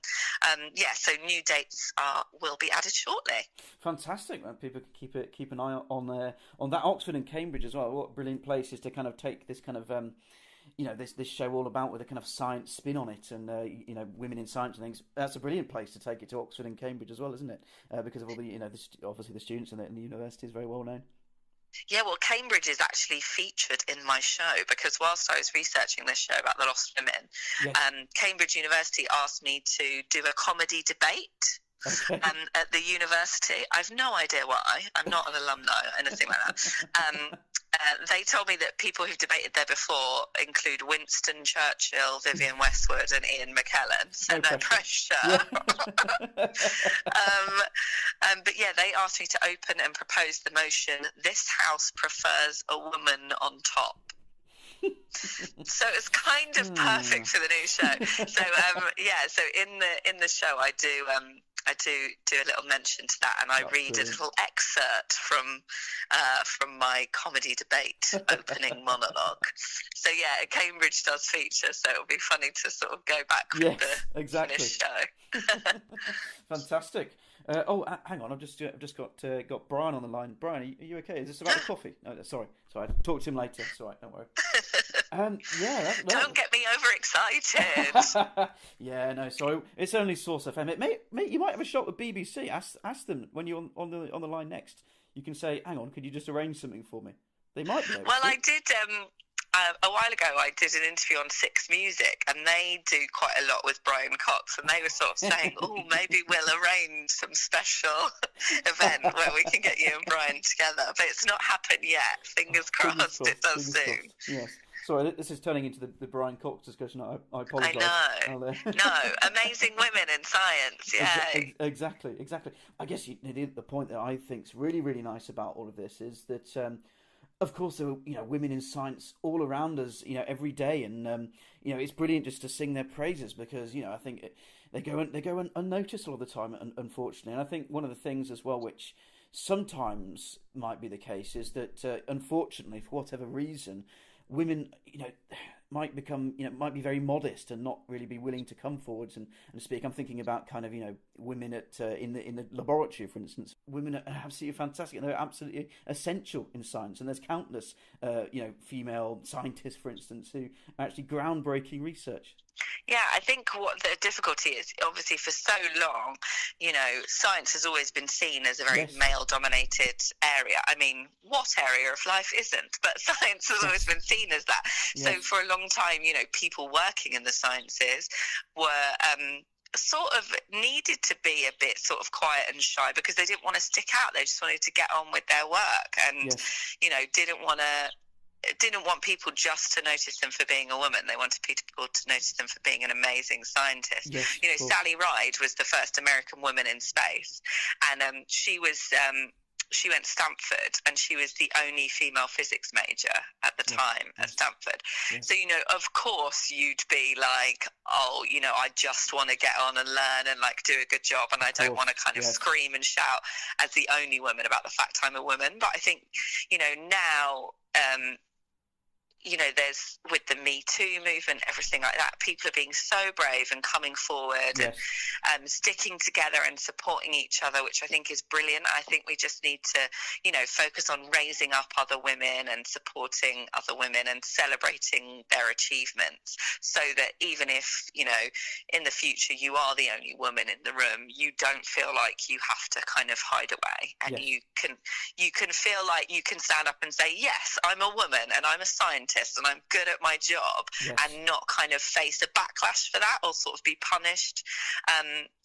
so new dates will be added shortly. Fantastic. People can keep an eye on that. Oxford and Cambridge as well. What brilliant places to kind of take this kind of this show all about, with a kind of science spin on it, and women in science and things. That's a brilliant place to take it, to Oxford and Cambridge as well, isn't it? Because of all the obviously the students and the university is very well known. Yeah, well, Cambridge is actually featured in my show, because whilst I was researching this show about the lost women, Cambridge University asked me to do a comedy debate at the university. I've no idea why. I'm not an alumni or anything like that. They told me that people who've debated there before include Winston Churchill, Vivienne Westwood and Ian McKellen, so no pressure. But they asked me to open and propose the motion, "This house prefers a woman on top." So it's kind of perfect for the new show. So so in the show I do a little mention to that, and I read a little excerpt from my comedy debate opening monologue. So Cambridge does feature, so it'll be funny to sort of go back with the finished show. Fantastic. Hang on, I've just got Brian on the line. Brian, are you okay? Is this about the coffee? No, sorry. Talk to him later. It's all right, don't worry. Don't get me overexcited. No, sorry. It's only Source FM. Mate, you might have a shot with BBC. Ask them when you're on the line next. You can say, "Hang on, could you just arrange something for me?" They might be able to. I did. A while ago, I did an interview on Six Music, and they do quite a lot with Brian Cox, and they were sort of saying, maybe we'll arrange some special event where we can get you and Brian together. But it's not happened yet. Fingers crossed it does soon. Yes. Sorry, this is turning into the Brian Cox discussion. I apologise. I know. No, amazing women in science, yay. Exactly. I guess the point that I think is really, really nice about all of this is that... of course, there are women in science all around us, every day, and it's brilliant just to sing their praises, because I think they go unnoticed all the time, unfortunately. And I think one of the things as well, which sometimes might be the case, is that unfortunately, for whatever reason, women might be very modest and not really be willing to come forwards and speak. I'm thinking about kind of women in the laboratory, for instance. Women are absolutely fantastic, and they're absolutely essential in science. And there's countless female scientists, for instance, who are actually groundbreaking research. Yeah, I think what the difficulty is, obviously for so long, science has always been seen as a very male-dominated area. I mean, what area of life isn't? But science has always been seen as that. So for a long time, people working in the sciences were sort of needed to be a bit sort of quiet and shy, because they didn't want to stick out. They just wanted to get on with their work, and didn't want to didn't want people just to notice them for being a woman. They wanted people to notice them for being an amazing scientist. Yes, you know, Sally Ride was the first American woman in space, and she went to Stanford, and she was the only female physics major at the time at Stanford. So, you know, of course you'd be like, oh, you know, I just want to get on and learn and like do a good job, and I don't want to kind of scream and shout as the only woman about the fact I'm a woman. But I think, you know, now, you know, there's with the Me Too movement, everything like that, people are being so brave and coming forward and sticking together and supporting each other, which I think is brilliant. I think we just need to, you know, focus on raising up other women and supporting other women and celebrating their achievements, so that even if, you know, in the future you are the only woman in the room, you don't feel like you have to kind of hide away, and you can feel like you can stand up and say, yes, I'm a woman and I'm a scientist and I'm good at my job, and not kind of face a backlash for that or sort of be punished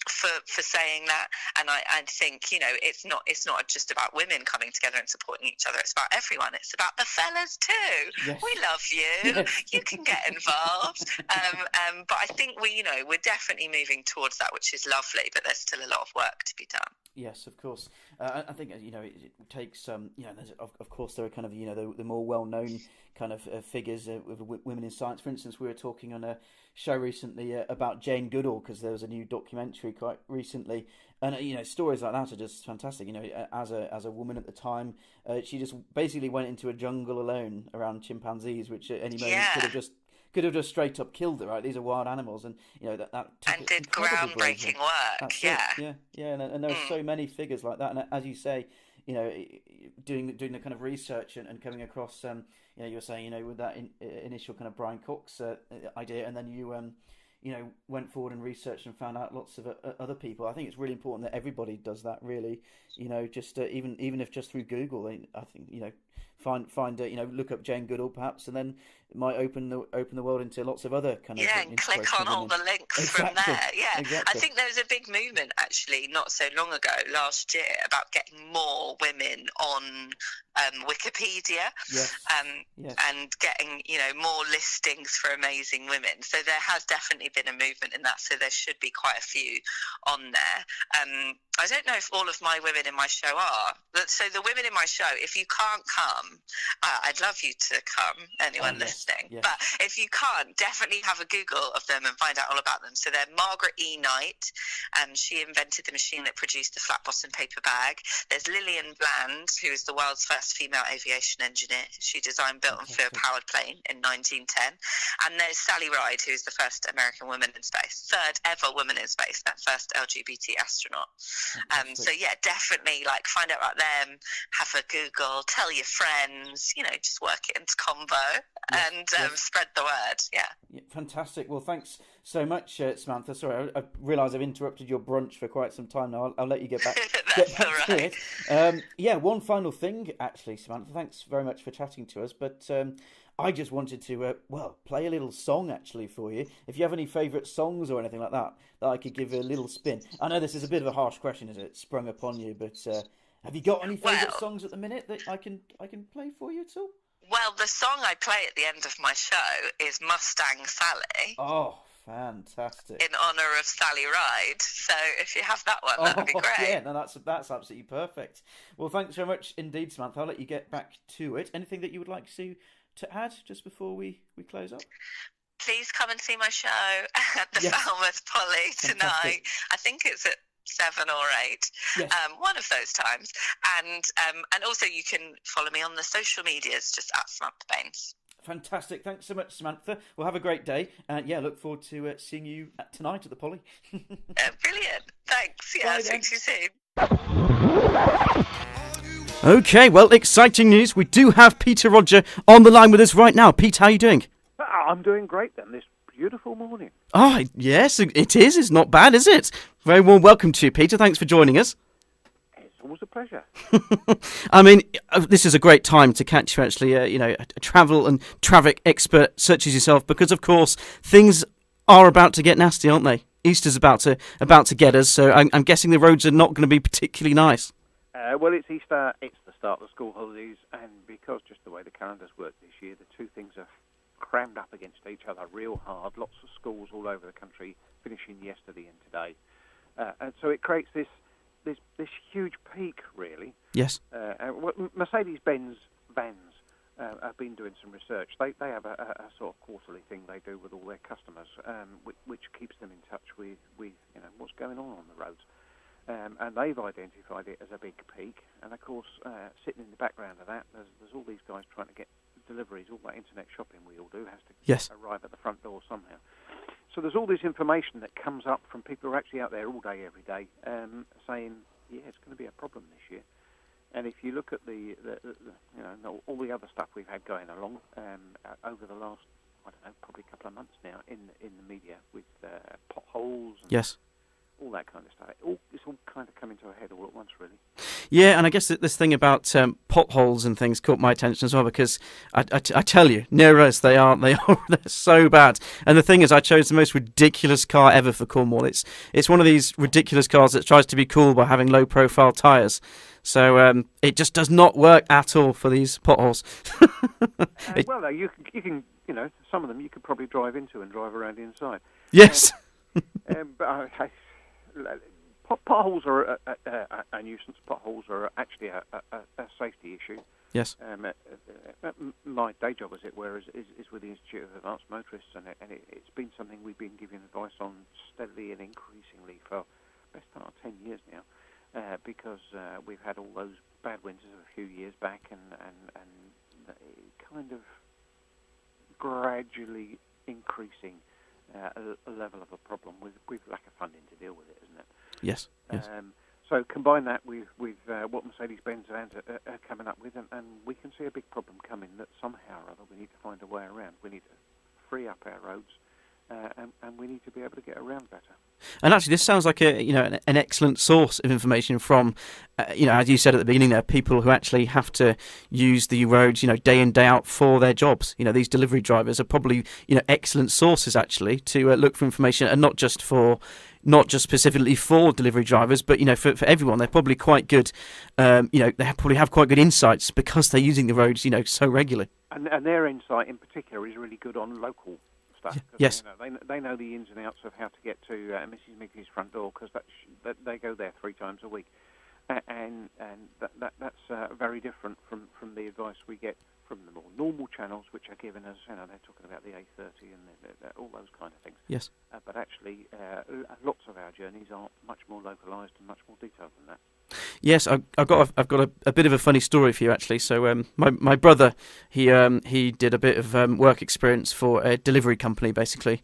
for saying that. And I think, you know, it's not just about women coming together and supporting each other. It's about everyone. It's about the fellas too. We love you. You can get involved. But I think we're definitely moving towards that, which is lovely. But there's still a lot of work to be done. Yes, of course. I think, you know, it takes you know, of course there are kind of, you know, the more well-known kind of figures of women in science. For instance, we were talking on a show recently about Jane Goodall, because there was a new documentary quite recently, and you know, stories like that are just fantastic. You know, as a woman at the time, she just basically went into a jungle alone around chimpanzees, which at any moment could have just straight up killed her. Right, these are wild animals, and you know that and did groundbreaking work. And there are so many figures like that, and as you say, you know, doing the kind of research and coming across, you know, you were saying, you know, with that initial kind of Brian Cox idea, and then you you know, went forward and researched and found out lots of other people. I think it's really important that everybody does that. Really, you know, just even if just through Google, I think, you know, find you know, look up Jane Goodall perhaps, and then it might open the world into lots of other kind of and click on all the links from there. I think there was a big movement actually not so long ago, last year, about getting more women on Wikipedia, and getting, you know, more listings for amazing women. So there has definitely been a movement in that. So there should be quite a few on there. I don't know if all of my women in my show are. So the women in my show, if you can't come, I'd love you to come, anyone listening. But if you can't, definitely have a Google of them and find out all about them. So they're Margaret E. Knight. She invented the machine that produced the flat bottom paper bag. There's Lillian Bland, who is the world's first female aviation engineer. She designed, built and flew a powered plane in 1910. And there's Sally Ride, who is the first American woman in space, third ever woman in space, that first LGBT astronaut. So yeah, definitely like find out about them, have a Google, tell your friends, you know, just work it into combo and spread the word. Fantastic. Well, thanks so much, Samantha. Sorry, I realise I've interrupted your brunch for quite some time now. I'll let you get back, to it. One final thing, actually, Samantha. Thanks very much for chatting to us. But I just wanted to, play a little song, actually, for you. If you have any favourite songs or anything like that I could give a little spin. I know this is a bit of a harsh question, as it sprung upon you, but have you got any favourite songs at the minute that I can play for you at all? Well, the song I play at the end of my show is Mustang Sally. Oh, fantastic. In honour of Sally Ride. So if you have that one, that would be great. Yeah, no, that's absolutely perfect. Well, thanks very much indeed, Samantha. I'll let you get back to it. Anything that you would like to add just before we close up? Please come and see my show at the Falmouth Poly tonight. Fantastic. I think it's at 7 or 8, one of those times. And also you can follow me on the social medias, just at Samantha Baines. Fantastic. Thanks so much, Samantha. Well, have a great day. And look forward to seeing you tonight at the Poly. Brilliant. Thanks. Yeah, I'll speak to you soon. Okay, well, exciting news. We do have Peter Roger on the line with us right now. Pete, how are you doing? I'm doing great then, this beautiful morning. Oh, yes, it is. It's not bad, is it? Very warm welcome to you, Peter. Thanks for joining us. It's always a pleasure. I mean, this is a great time to catch you, actually, a travel and traffic expert such as yourself, because, of course, things are about to get nasty, aren't they? Easter's about to get us, so I'm guessing the roads are not going to be particularly nice. Well, it's Easter, it's the start of the school holidays, and because just the way the calendars work this year, the two things are crammed up against each other real hard. Lots of schools all over the country finishing yesterday and today. And so it creates this huge peak, really. Yes. Mercedes-Benz vans have been doing some research. They have a sort of quarterly thing they do with all their customers, which keeps them in touch with what's going on the roads. And they've identified it as a big peak. And of course, sitting in the background of that, there's all these guys trying to get deliveries. All that internet shopping we all do has to arrive at the front door somehow. So there's all this information that comes up from people who are actually out there all day, every day, saying, yeah, it's going to be a problem this year. And if you look at all the other stuff we've had going along over the last, probably a couple of months now in the media with potholes and all that kind of stuff. It's all kind of coming to a head all at once, really. Yeah, and I guess this thing about potholes and things caught my attention as well, because I tell you, near us they're so bad. And the thing is, I chose the most ridiculous car ever for Cornwall. It's one of these ridiculous cars that tries to be cool by having low profile tyres. So it just does not work at all for these potholes. Well, you can some of them you could probably drive into and drive around inside. Yes. But potholes are a nuisance. Potholes are actually a safety issue. Yes. My day job, as it were, is with the Institute of Advanced Motorists, and it's been something we've been giving advice on steadily and increasingly for the best part of 10 years now, because we've had all those bad winters of a few years back, and kind of gradually increasing a level of a problem with lack of funding to deal with it, isn't it? Yes. So combine that with what Mercedes-Benz vans are coming up with, and we can see a big problem coming that somehow or other we need to find a way around. We need to free up our roads, and we need to be able to get around better. And actually, this sounds like an excellent source of information from, as you said at the beginning there, people who actually have to use the roads, day in, day out for their jobs. These delivery drivers are probably, excellent sources actually to look for information, and not just specifically for delivery drivers, but for everyone. They're probably quite good. They probably have quite good insights because they're using the roads, so regularly. And their insight in particular is really good on local stuff. Yes. They know the ins and outs of how to get to Mrs. Mickey's front door, because they go there 3 times a week, and that's very different from the advice we get from the more normal channels, which are given us. They're talking about the A30 and all those kind of things. Yes. But actually, lots of our journeys are much more localised and much more detailed than that. Yes, I've got a bit of a funny story for you actually. So my brother, he did a bit of work experience for a delivery company basically.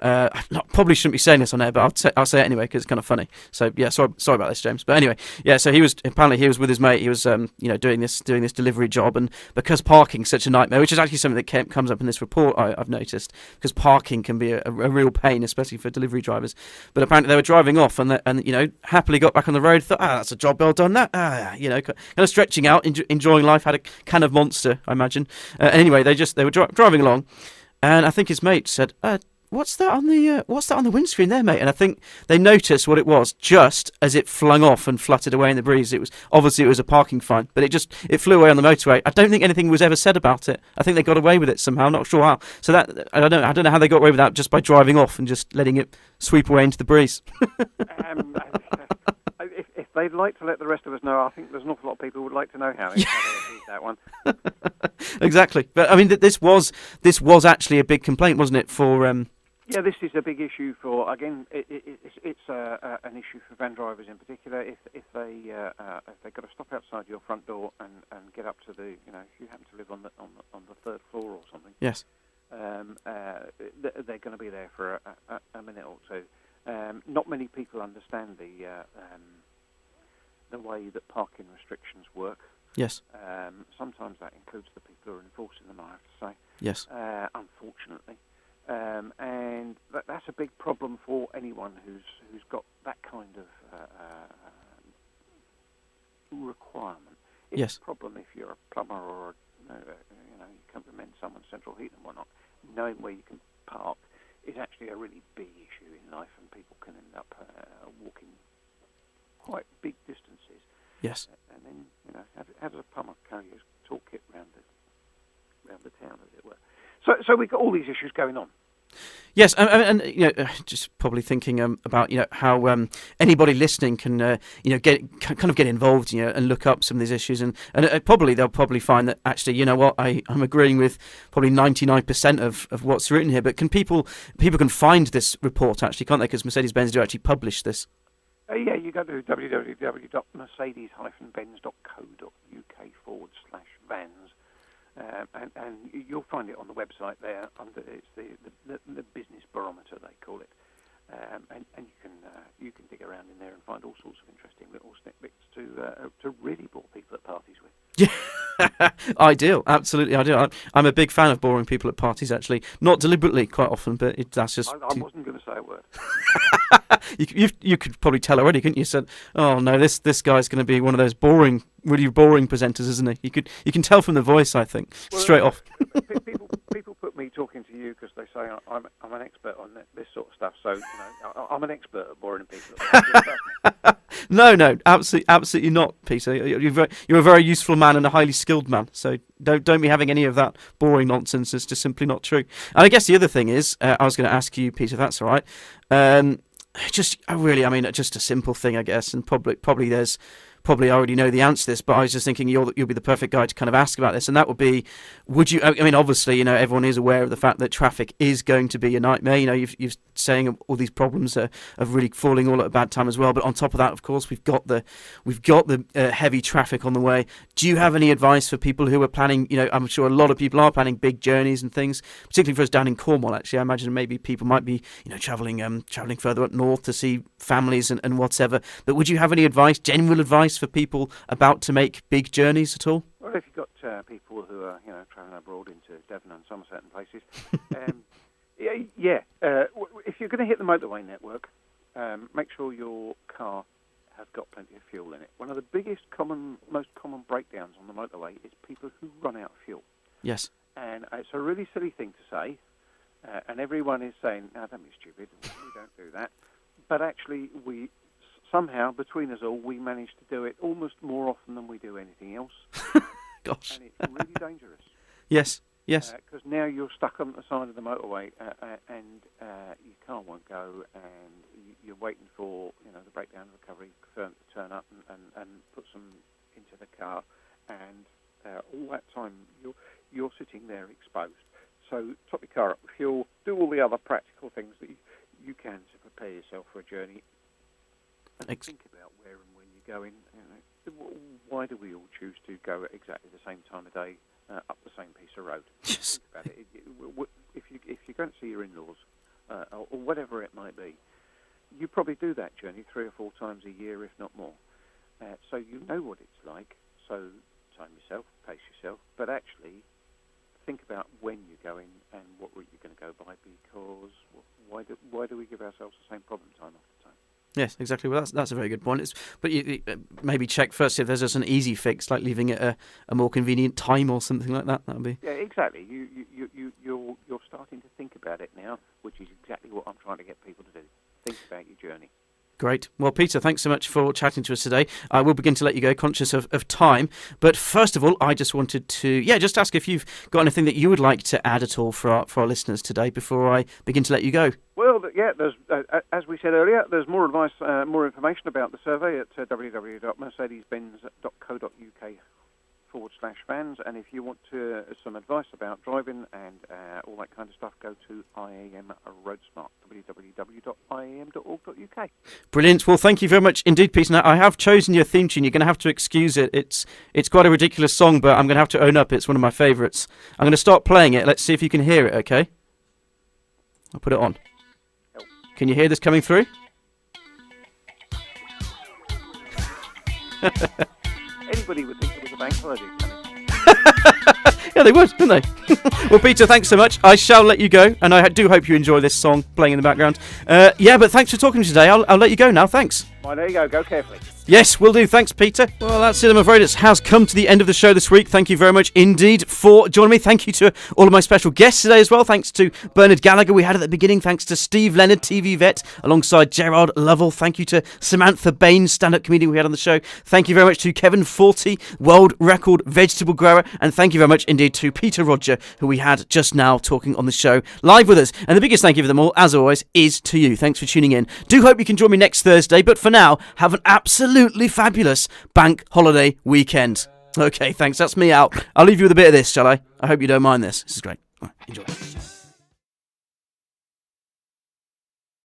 Probably shouldn't be saying this on air, but I'll say it anyway because it's kind of funny. So yeah, sorry about this, James. But anyway, yeah. So he was with his mate. He was doing this delivery job, and because parking's such a nightmare, which is actually something that comes up in this report, I've noticed, because parking can be a real pain, especially for delivery drivers. But apparently they were driving off, and happily got back on the road. Thought, that's a job well done. That kind of stretching out, enjoying life. Had a can of Monster, I imagine. Anyway, they were driving along, and I think his mate said, What's that on the windscreen there, mate? And I think they noticed what it was just as it flung off and fluttered away in the breeze. It was a parking fine, but it flew away on the motorway. I don't think anything was ever said about it. I think they got away with it somehow. Not sure how. So that I don't know how they got away with that, just by driving off and just letting it sweep away into the breeze. If they'd like to let the rest of us know, I think there's an awful lot of people who would like to know how they achieved that one. Exactly, but I mean, this was actually a big complaint, wasn't it? For Yeah, this is a big issue for, again, it's an issue for van drivers in particular. If they've got to stop outside your front door and get up to if you happen to live on the 3rd floor or something. Yes. They're going to be there for a minute or two. Not many people understand the way that parking restrictions work. Yes. Sometimes that includes the people who are enforcing them, I have to say. Yes. Unfortunately. And that's a big problem for anyone who's got that kind of requirement. It's a problem if you're a plumber or you come to mend someone's central heat and whatnot. Knowing where you can park is actually a really big issue in life, and people can end up walking quite big distances. Yes. And then, how does a plumber carry his toolkit round the town, as it were? So we've got all these issues going on. Yes, and just probably thinking about how anybody listening can get involved, and look up some of these issues, and they'll probably find that actually, you know what, I'm agreeing with probably 99% of what's written here. But people can find this report actually, can't they? Because Mercedes-Benz do actually publish this. Yeah, you go to www.mercedes-benz.co.uk/vans. And you'll find it on the website there. It's the business barometer, they call it, and you can dig around in there and find all sorts of interesting little snippets to really bore people at parties with. Yeah, ideal, absolutely ideal. I'm a big fan of boring people at parties. Actually, not deliberately, quite often, but that's just. I wasn't going to say a word. you could probably tell already, couldn't you? Said, oh no, this guy's going to be one of those really boring presenters, isn't he? You can tell from the voice, I think, straight off. People put me talking to you because they say I'm an expert on this sort of stuff. So I'm an expert at boring people. No, absolutely not, Peter. You're a very useful man and a highly skilled man. So don't be having any of that boring nonsense. It's just simply not true. And I guess the other thing is, I was going to ask you, Peter, if that's all right. Just a simple thing, I guess, and probably there's. Probably I already know the answer to this, but I was just thinking you'll be the perfect guy to kind of ask about this, and that would be, would you? I mean, obviously, everyone is aware of the fact that traffic is going to be a nightmare. You've saying all these problems are really falling all at a bad time as well. But on top of that, of course, we've got the heavy traffic on the way. Do you have any advice for people who are planning? I'm sure a lot of people are planning big journeys and things, particularly for us down in Cornwall. Actually, I imagine maybe people might be travelling further up north to see families and whatever. But would you have any advice, general advice, for people about to make big journeys at all? Well, if you've got people who are travelling abroad into Devon and Somerset and places, if you're going to hit the motorway network, make sure your car has got plenty of fuel in it. One of the most common breakdowns on the motorway is people who run out of fuel. Yes. And it's a really silly thing to say, and everyone is saying, "No, don't be stupid. We don't do that." But actually, somehow, between us all, we manage to do it almost more often than we do anything else. Gosh. And it's really dangerous. Yes. Because now you're stuck on the side of the motorway, and your car won't go, and you're waiting for the breakdown recovery firm to turn up and put some into the car, and all that time you're sitting there exposed. So top your car up with fuel, do all the other practical things that you can to prepare yourself for a journey. And think about where and when you're going. Why do we all choose to go at exactly the same time of day up the same piece of road? Yes. Think about it. If you're going to see your in-laws or whatever it might be, you probably do that journey 3 or 4 times a year, if not more. So you know what it's like. So time yourself, pace yourself, but actually think about when you're going and what route you're going to go by, because why do we give ourselves the same problem time after time? Yes, exactly. Well, that's a very good point. But you maybe check first if there's just an easy fix, like leaving it a more convenient time or something like that. That would be. Yeah, exactly. You're starting to think about it now, which is exactly what I'm trying to get people to do. Think about your journey. Great. Well, Peter, thanks so much for chatting to us today. I will begin to let you go, conscious of time. But first of all, I just wanted to, just ask if you've got anything that you would like to add at all for our listeners today before I begin to let you go. Well, there's as we said earlier, there's more advice, more information about the survey at www.mercedes-benz.co.uk/vans. And if you want some advice about driving and all that kind of stuff, go to IAM RoadSmart, www.iam.org.uk. Brilliant. Well, thank you very much indeed, Peter. Now, I have chosen your theme tune. You're going to have to excuse it. It's quite a ridiculous song, but I'm going to have to own up. It's one of my favourites. I'm going to start playing it. Let's see if you can hear it, okay? I'll put it on. Can you hear this coming through? Anybody would think it was a bank holiday. Yeah, they would, wouldn't they? Well, Peter, thanks so much. I shall let you go, and I do hope you enjoy this song playing in the background. But thanks for talking to me today. I'll let you go now. Thanks. Well, there you go. Go carefully. Yes, will do. Thanks, Peter. Well, that's it. I'm afraid it has come to the end of the show this week. Thank you very much indeed for joining me. Thank you to all of my special guests today as well. Thanks to Bernard Gallacher we had at the beginning. Thanks to Steve Leonard, TV vet, alongside Gerard Lovell. Thank you to Samantha Baines, stand-up comedian we had on the show. Thank you very much to Kevin Forty, world record vegetable grower. And thank you very much indeed to Peter Roger, who we had just now talking on the show live with us. And the biggest thank you for them all, as always, is to you. Thanks for tuning in. Do hope you can join me next Thursday. But for now, have an absolutely fabulous bank holiday weekend. Okay, thanks. That's me out. I'll leave you with a bit of this, shall I? I hope you don't mind this. This is great. Right, enjoy.